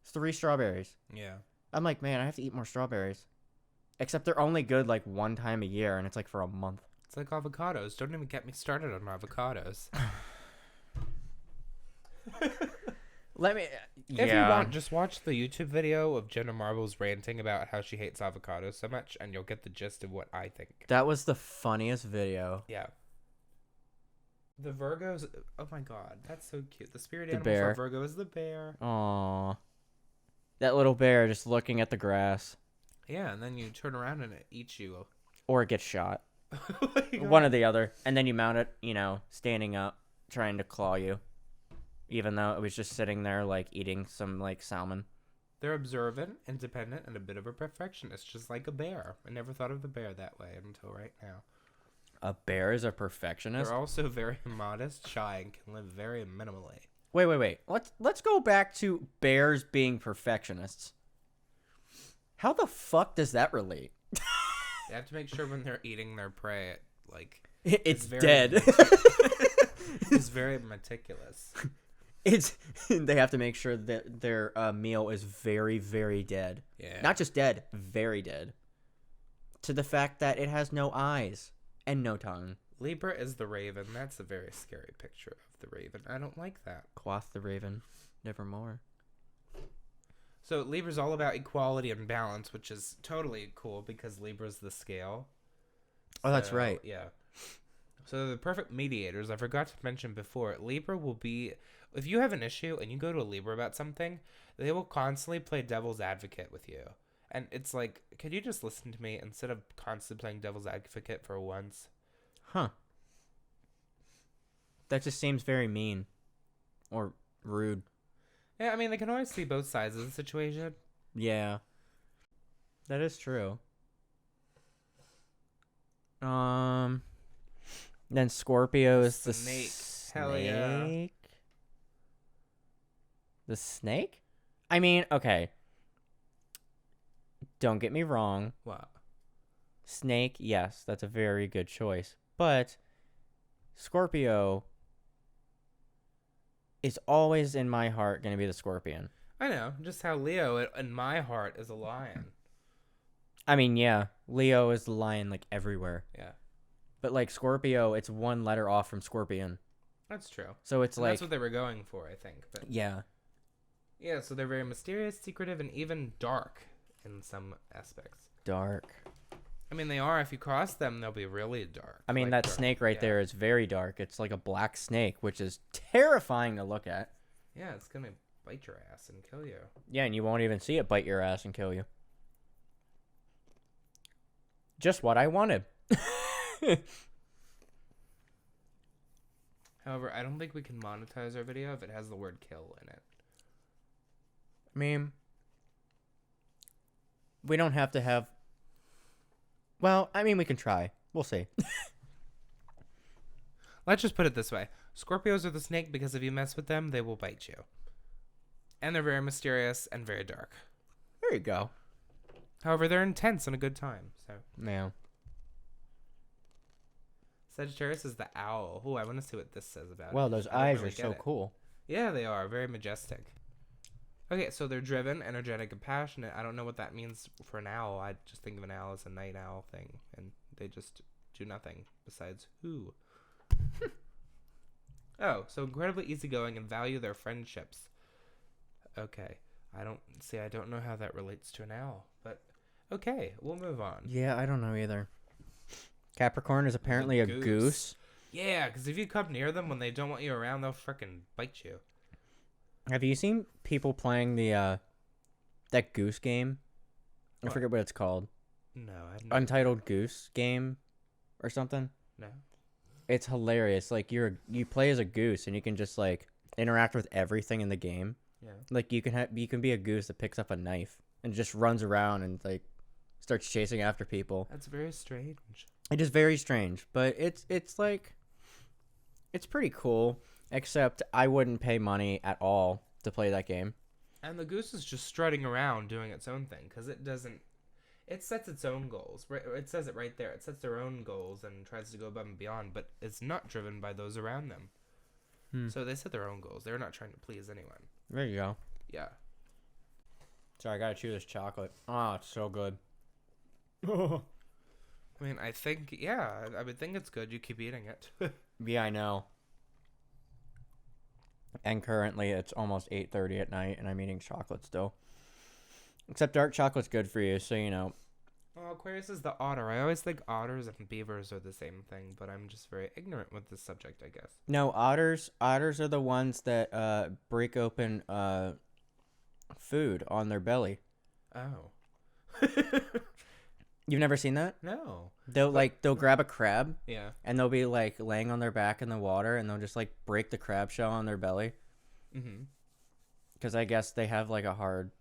Speaker 2: 3 strawberries.
Speaker 1: Yeah.
Speaker 2: I'm like, man, I have to eat more strawberries. Except they're only good like one time a year. And it's like for a month.
Speaker 1: It's like avocados. Don't even get me started on avocados. If you want, just watch the YouTube video of Jenna Marbles ranting about how she hates avocados so much, and you'll get the gist of what I think.
Speaker 2: That was the funniest video.
Speaker 1: Yeah. The Virgos. Oh my god, that's so cute. The spirit
Speaker 2: The
Speaker 1: animal
Speaker 2: bear.
Speaker 1: for Virgo is the bear.
Speaker 2: Aww. That little bear just looking at the grass.
Speaker 1: Yeah, and then you turn around and it eats you.
Speaker 2: Or it gets shot.
Speaker 1: Oh my God.
Speaker 2: One or the other. And then you mount it, standing up, trying to claw you. Even though it was just sitting there, like, eating some, like, salmon.
Speaker 1: They're observant, independent, and a bit of a perfectionist, just like a bear. I never thought of the bear that way until right now.
Speaker 2: A bear is a perfectionist?
Speaker 1: They're also very modest, shy, and can live very minimally.
Speaker 2: Wait. Let's go back to bears being perfectionists. How the fuck does that relate?
Speaker 1: They have to make sure when they're eating their prey,
Speaker 2: It's
Speaker 1: very
Speaker 2: dead.
Speaker 1: It's very meticulous.
Speaker 2: They have to make sure that their meal is very, very dead.
Speaker 1: Yeah.
Speaker 2: Not just dead, very dead. To the fact that it has no eyes and no tongue.
Speaker 1: Libra is the raven. That's a very scary picture of the raven. I don't like that.
Speaker 2: Quoth the raven, nevermore.
Speaker 1: So Libra's all about equality and balance, which is totally cool because Libra's the scale.
Speaker 2: Oh, that's right.
Speaker 1: Yeah. So they're the perfect mediators. I forgot to mention before, Libra will be, if you have an issue and you go to a Libra about something, they will constantly play devil's advocate with you. And it's like, could you just listen to me instead of constantly playing devil's advocate for once?
Speaker 2: Huh. That just seems very mean. Or rude.
Speaker 1: Yeah, I mean, they can always see both sides of the situation.
Speaker 2: Yeah. That is true. Then Scorpio is the
Speaker 1: Snake.
Speaker 2: snake.
Speaker 1: Hell yeah.
Speaker 2: The snake? I mean, okay. Don't get me wrong.
Speaker 1: Wow.
Speaker 2: Snake, yes, that's a very good choice. But Scorpio is always in my heart going to be the scorpion.
Speaker 1: I know. Just how Leo, in my heart, is a lion.
Speaker 2: I mean, yeah. Leo is the lion, like, everywhere.
Speaker 1: Yeah.
Speaker 2: But, like, Scorpio, it's one letter off from scorpion.
Speaker 1: That's true.
Speaker 2: So it's
Speaker 1: And
Speaker 2: like...
Speaker 1: that's what they were going for, I think. But
Speaker 2: yeah.
Speaker 1: yeah, so they're very mysterious, secretive, and even dark in some aspects.
Speaker 2: Dark.
Speaker 1: I mean, they are. If you cross them, they'll be really dark.
Speaker 2: I mean,
Speaker 1: Like
Speaker 2: that
Speaker 1: dark.
Speaker 2: snake right
Speaker 1: Yeah.
Speaker 2: there is very dark. It's like a black snake, which is terrifying to look at.
Speaker 1: Yeah, it's going to bite your ass and kill you.
Speaker 2: Yeah, and you won't even see it bite your ass and kill you. Just what I wanted.
Speaker 1: However, I don't think we can monetize our video if it has the word kill in it.
Speaker 2: I mean, we don't have to have... Well, I mean, we can try. We'll see.
Speaker 1: Let's just put it this way. Scorpios are the snake because if you mess with them, they will bite you. And they're very mysterious and very dark.
Speaker 2: There you go.
Speaker 1: However, they're intense and a good time. So
Speaker 2: Yeah.
Speaker 1: Sagittarius is the owl. Oh, I want to see what this says about it.
Speaker 2: Well, those
Speaker 1: I don't
Speaker 2: eyes
Speaker 1: really
Speaker 2: are so
Speaker 1: get it.
Speaker 2: cool.
Speaker 1: Yeah, they are. Very majestic. Okay, so they're driven, energetic, and passionate. I don't know what that means for an owl. I just think of an owl as a night owl thing, and they just do nothing besides who. Oh, so incredibly easygoing and value their friendships. Okay, I don't know how that relates to an owl, but okay, we'll move on.
Speaker 2: Yeah, I don't know either. Capricorn is apparently a goose.
Speaker 1: Yeah, because if you come near them when they don't want you around, they'll frickin' bite you.
Speaker 2: Have you seen people playing the that goose game? I forget what it's called.
Speaker 1: No, I've
Speaker 2: not. Untitled Goose Game or something?
Speaker 1: No.
Speaker 2: It's hilarious. Like you play as a goose and you can just like interact with everything in the game.
Speaker 1: Yeah.
Speaker 2: Like you can be a goose that picks up a knife and just runs around and like starts chasing after people.
Speaker 1: That's very strange.
Speaker 2: It is very strange, but it's like it's pretty cool, except I wouldn't pay money at all to play that game.
Speaker 1: And the goose is just strutting around doing its own thing because it sets its own goals. It says it right there. It sets their own goals and tries to go above and beyond, but it's not driven by those around them. So they set their own goals. They're not trying to please anyone.
Speaker 2: There you go.
Speaker 1: Yeah.
Speaker 2: Sorry, I gotta chew this chocolate. Oh, it's so good.
Speaker 1: I mean, I think, yeah, I would think it's good. You keep eating it.
Speaker 2: Yeah, I know. And currently it's almost 8:30 at night and I'm eating chocolate still. Except dark chocolate's good for you, so you know.
Speaker 1: Oh, Aquarius is the otter. I always think otters and beavers are the same thing, but I'm just very ignorant with this subject, I guess.
Speaker 2: No, otters are the ones that break open food on their belly.
Speaker 1: Oh.
Speaker 2: You've never seen that?
Speaker 1: No.
Speaker 2: They'll grab a crab.
Speaker 1: Yeah.
Speaker 2: And they'll be like laying on their back in the water and they'll just like break the crab shell on their belly.
Speaker 1: Mhm.
Speaker 2: Cuz I guess they have like a hard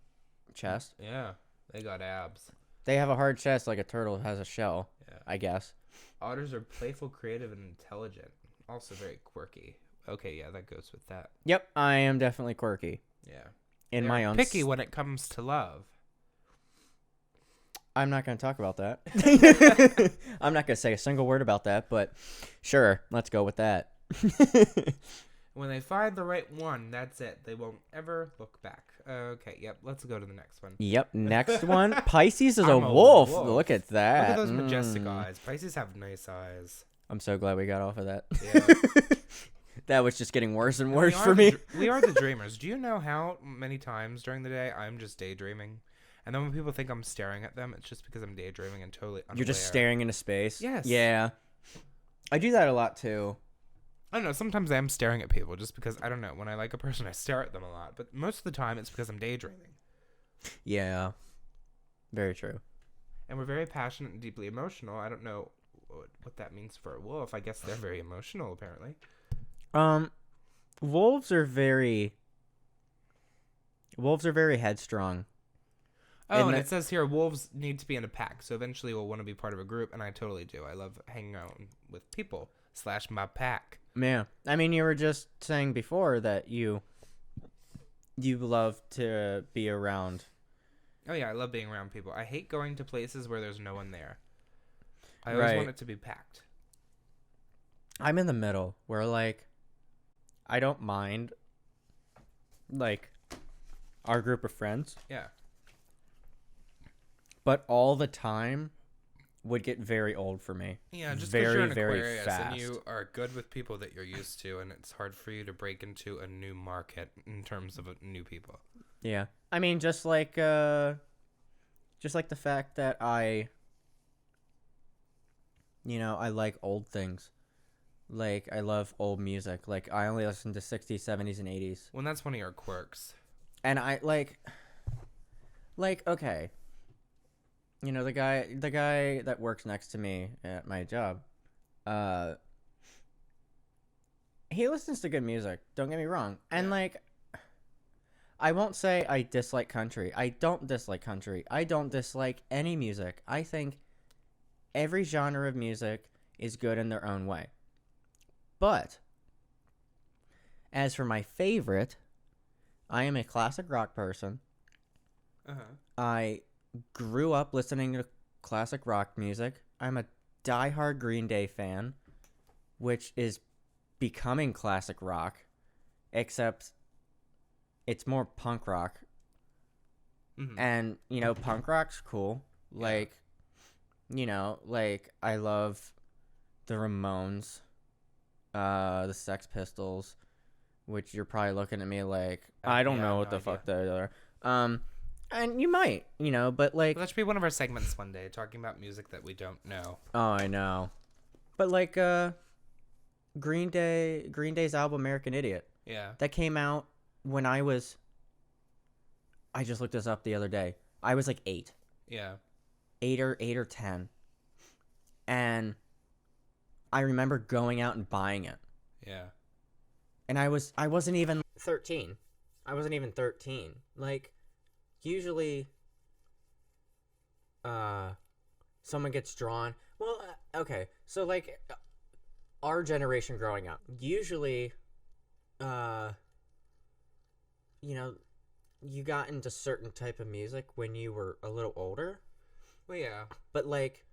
Speaker 2: chest.
Speaker 1: Yeah. They got abs.
Speaker 2: They have a hard chest like a turtle has a shell.
Speaker 1: Yeah.
Speaker 2: I guess.
Speaker 1: Otters are playful, creative, and intelligent. Also very quirky. Okay, yeah, that goes with that.
Speaker 2: Yep, I am definitely quirky.
Speaker 1: Yeah.
Speaker 2: In my own
Speaker 1: picky when it comes to love.
Speaker 2: I'm not going to talk about that. I'm not going to say a single word about that, but sure, let's go with that.
Speaker 1: When they find the right one, that's it. They won't ever look back. Okay, yep, let's go to the next one.
Speaker 2: Yep, next one. Pisces is a
Speaker 1: I'm a
Speaker 2: wolf.
Speaker 1: wolf.
Speaker 2: Look at that.
Speaker 1: Look at those majestic eyes. Pisces have nice eyes.
Speaker 2: I'm so glad we got off of that.
Speaker 1: Yeah.
Speaker 2: That was just getting worse and worse for me.
Speaker 1: We are the dreamers. Do you know how many times during the day I'm just daydreaming? And then when people think I'm staring at them, it's just because I'm daydreaming and totally unaware.
Speaker 2: You're just staring into space?
Speaker 1: Yes.
Speaker 2: Yeah. I do that a lot, too.
Speaker 1: I don't know. Sometimes I am staring at people just because, I don't know. When I like a person, I stare at them a lot. But most of the time, it's because I'm daydreaming.
Speaker 2: Yeah. Very true.
Speaker 1: And we're very passionate and deeply emotional. I don't know what that means for a wolf. I guess they're very emotional, apparently.
Speaker 2: Wolves are very headstrong.
Speaker 1: Oh, and it says here, wolves need to be in a pack, so eventually we'll want to be part of a group, and I totally do. I love hanging out with people / my pack.
Speaker 2: Yeah. I mean, you were just saying before that you love to be around.
Speaker 1: Oh, yeah, I love being around people. I hate going to places where there's no one there. I always want it to be packed.
Speaker 2: I'm in the middle, where, like, I don't mind, like, our group of friends.
Speaker 1: Yeah.
Speaker 2: But all the time would get very old for me.
Speaker 1: Yeah, just
Speaker 2: very,
Speaker 1: because you're an
Speaker 2: very
Speaker 1: Aquarius
Speaker 2: fast.
Speaker 1: and you are good with people that you're used to, and it's hard for you to break into a new market in terms of new people.
Speaker 2: Yeah. I mean, just like the fact that I like old things. Like, I love old music. Like, I only listen to 60s, 70s, and 80s.
Speaker 1: Well, that's one of your quirks.
Speaker 2: And I, like, okay. You know, the guy that works next to me at my job, he listens to good music. Don't get me wrong. And, like, I won't say I dislike country. I don't dislike country. I don't dislike any music. I think every genre of music is good in their own way. But as for my favorite, I am a classic rock person.
Speaker 1: Uh-huh.
Speaker 2: I grew up listening to classic rock music. I'm a diehard Green Day fan, which is becoming classic rock, except it's more punk rock And, punk rock's cool. Like, I love the Ramones, the Sex Pistols, which you're probably looking at me like, I don't know what the fuck they are. And you might, but like...
Speaker 1: Well, that should be one of our segments one day, talking about music that we don't know.
Speaker 2: Oh, I know. But like, Green Day's album American Idiot.
Speaker 1: Yeah.
Speaker 2: That came out when I just looked this up the other day. I was like 8.
Speaker 1: Yeah.
Speaker 2: 8 or 10. And I remember going out and buying it.
Speaker 1: Yeah.
Speaker 2: And I wasn't even 13. I wasn't even 13. Like, usually someone gets drawn. Well, okay. So like our generation growing up, usually you got into certain type of music when you were a little older.
Speaker 1: Well, yeah.
Speaker 2: But like,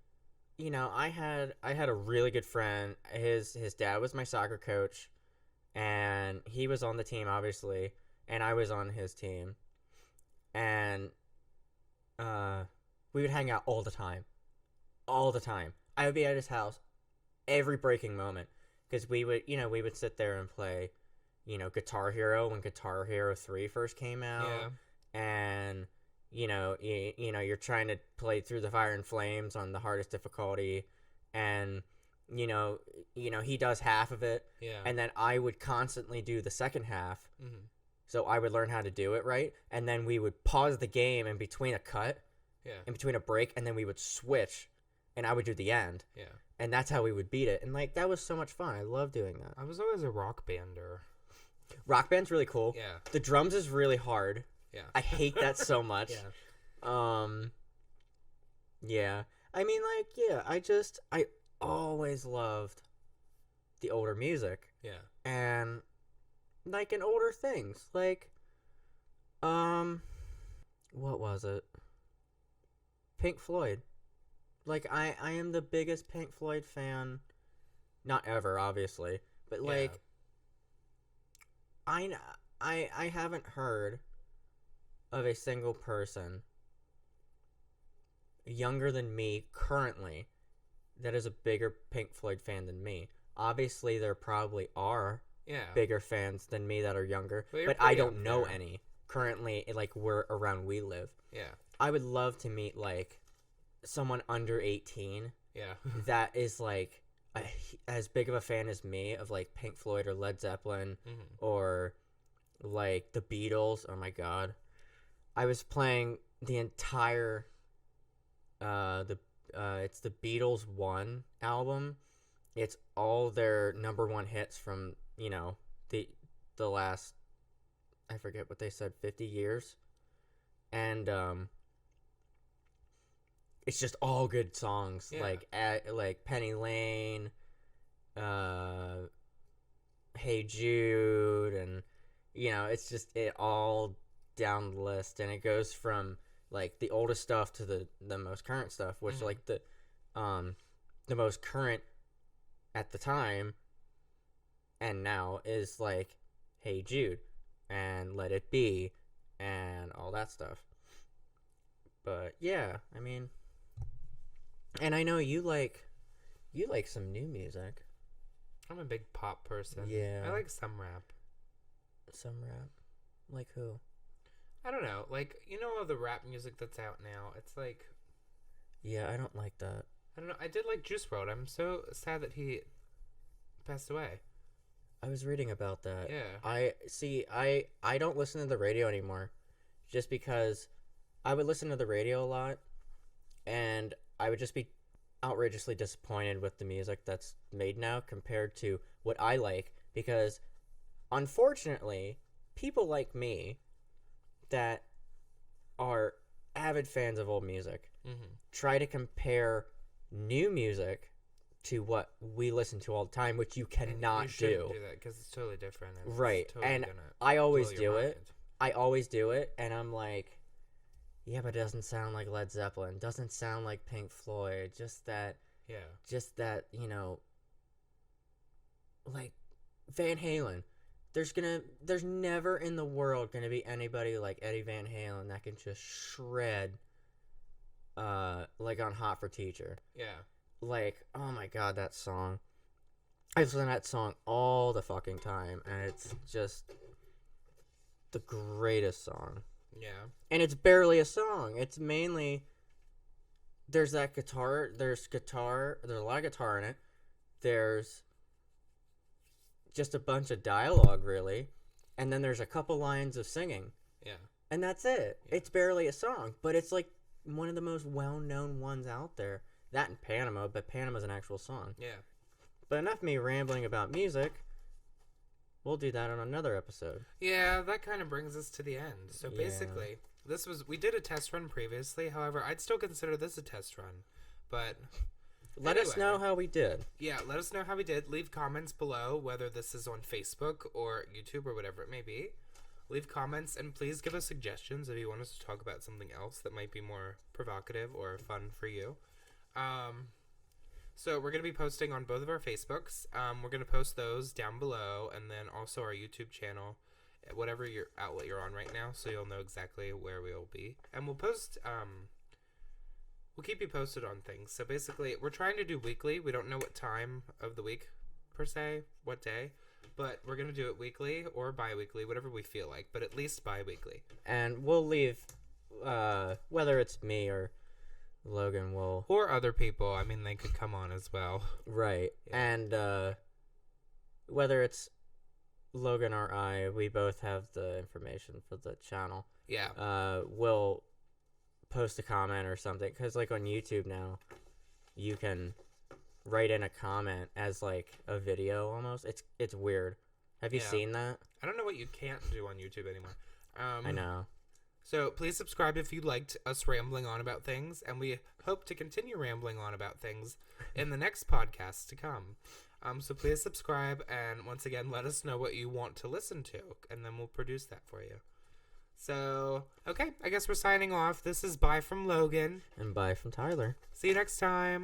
Speaker 2: I had a really good friend. His dad was my soccer coach, and he was on the team obviously, and I was on his team. And we would hang out all the time. All the time. I would be at his house every breaking moment, because we would sit there and play Guitar Hero when Guitar Hero 3 first came out.
Speaker 1: Yeah.
Speaker 2: And you're trying to play Through the Fire and Flames on the hardest difficulty, and he does half of it.
Speaker 1: Yeah.
Speaker 2: And then I would constantly do the second half.
Speaker 1: Mm-hmm.
Speaker 2: So I would learn how to do it right, and then we would pause the game in between a cut.
Speaker 1: Yeah.
Speaker 2: In between a break, and then we would switch, and I would do the end.
Speaker 1: Yeah.
Speaker 2: And that's how we would beat it. And like, that was so much fun. I love doing that.
Speaker 1: I was always a rock bander.
Speaker 2: Rock band's really cool.
Speaker 1: Yeah.
Speaker 2: The drums is really hard.
Speaker 1: Yeah.
Speaker 2: I hate that so much.
Speaker 1: Yeah.
Speaker 2: Yeah. I mean, like, yeah, I always loved the older music.
Speaker 1: Yeah.
Speaker 2: And like, in older things, like, what was it? Pink Floyd. Like, I am the biggest Pink Floyd fan, not ever, obviously, but like, I haven't heard of a single person younger than me currently that is a bigger Pink Floyd fan than me. Obviously, there probably are bigger fans than me that are younger, but I don't know any currently, like, where around we live.
Speaker 1: Yeah.
Speaker 2: I would love to meet, like, someone under 18
Speaker 1: Yeah.
Speaker 2: that is, like, as big of a fan as me of, like, Pink Floyd or Led Zeppelin or, like, the Beatles. Oh, my God. I was playing the entire, it's the Beatles 1 album. It's all their number 1 hits from, the last, I forget what they said, 50 years. And, it's just all good songs, like Penny Lane, Hey Jude, and it's just it all down the list, and it goes from like the oldest stuff to the most current stuff, which like the most current at the time and now is like Hey Jude and Let It Be and all that stuff. But yeah, I mean. And I know you like some new music.
Speaker 1: I'm a big pop person.
Speaker 2: Yeah.
Speaker 1: I like some rap.
Speaker 2: Some rap? Like who?
Speaker 1: I don't know. Like, all the rap music that's out now. It's like...
Speaker 2: Yeah, I don't like that.
Speaker 1: I don't know. I did like Juice WRLD. I'm so sad that he passed away.
Speaker 2: I was reading about that.
Speaker 1: Yeah.
Speaker 2: I don't listen to the radio anymore. Just because I would listen to the radio a lot. And I would just be outrageously disappointed with the music that's made now compared to what I like, because unfortunately, people like me that are avid fans of old music try to compare new music to what we listen to all the time, which you cannot
Speaker 1: do that because it's totally different.
Speaker 2: Right.
Speaker 1: Totally
Speaker 2: and I always do it. I always do it, and I'm like, yeah, but it doesn't sound like Led Zeppelin. Doesn't sound like Pink Floyd. Just that, like Van Halen. there's never in the world gonna be anybody like Eddie Van Halen that can just shred, like on Hot for Teacher.
Speaker 1: Yeah.
Speaker 2: Like, oh my god, that song. I listen to that song all the fucking time, and it's just the greatest song.
Speaker 1: Yeah.
Speaker 2: And it's barely a song. It's mainly there's that guitar. There's a lot of guitar in it. There's just a bunch of dialogue, really, and then there's a couple lines of singing.
Speaker 1: Yeah.
Speaker 2: And that's it.
Speaker 1: Yeah.
Speaker 2: It's barely a song, but it's like one of the most well-known ones out there. That and Panama, but Panama's an actual song.
Speaker 1: Yeah.
Speaker 2: But enough of me rambling about music. We'll do that on another episode.
Speaker 1: Yeah, that kind of brings us to the end. So
Speaker 2: Yeah.
Speaker 1: basically, we did a test run previously. However, I'd still consider this a test run. But
Speaker 2: Let us know how we did.
Speaker 1: Yeah, let us know how we did. Leave comments below, whether this is on Facebook or YouTube or whatever it may be. Leave comments, and please give us suggestions if you want us to talk about something else that might be more provocative or fun for you. So we're going to be posting on both of our Facebooks. We're going to post those down below, and then also our YouTube channel, whatever your outlet you're on right now, so you'll know exactly where we will be. And we'll post, we'll keep you posted on things. So basically, we're trying to do weekly. We don't know what time of the week, per se, what day, but we're going to do it weekly or bi-weekly, whatever we feel like, but at least bi-weekly.
Speaker 2: And we'll leave, whether it's me or Logan will...
Speaker 1: Or other people. I mean, they could come on as well.
Speaker 2: Right. Yeah. And whether it's Logan or I, we both have the information for the channel.
Speaker 1: Yeah.
Speaker 2: We'll post a comment or something. Because, like, on YouTube now, you can write in a comment as, like, a video almost. It's weird. Have you seen that?
Speaker 1: I don't know what you can't do on YouTube anymore.
Speaker 2: I know.
Speaker 1: So please subscribe if you liked us rambling on about things, and we hope to continue rambling on about things in the next podcast to come. So please subscribe, and once again, let us know what you want to listen to, and then we'll produce that for you. So, okay, I guess we're signing off. This is bye from Logan.
Speaker 2: And bye from Tyler.
Speaker 1: See you next time.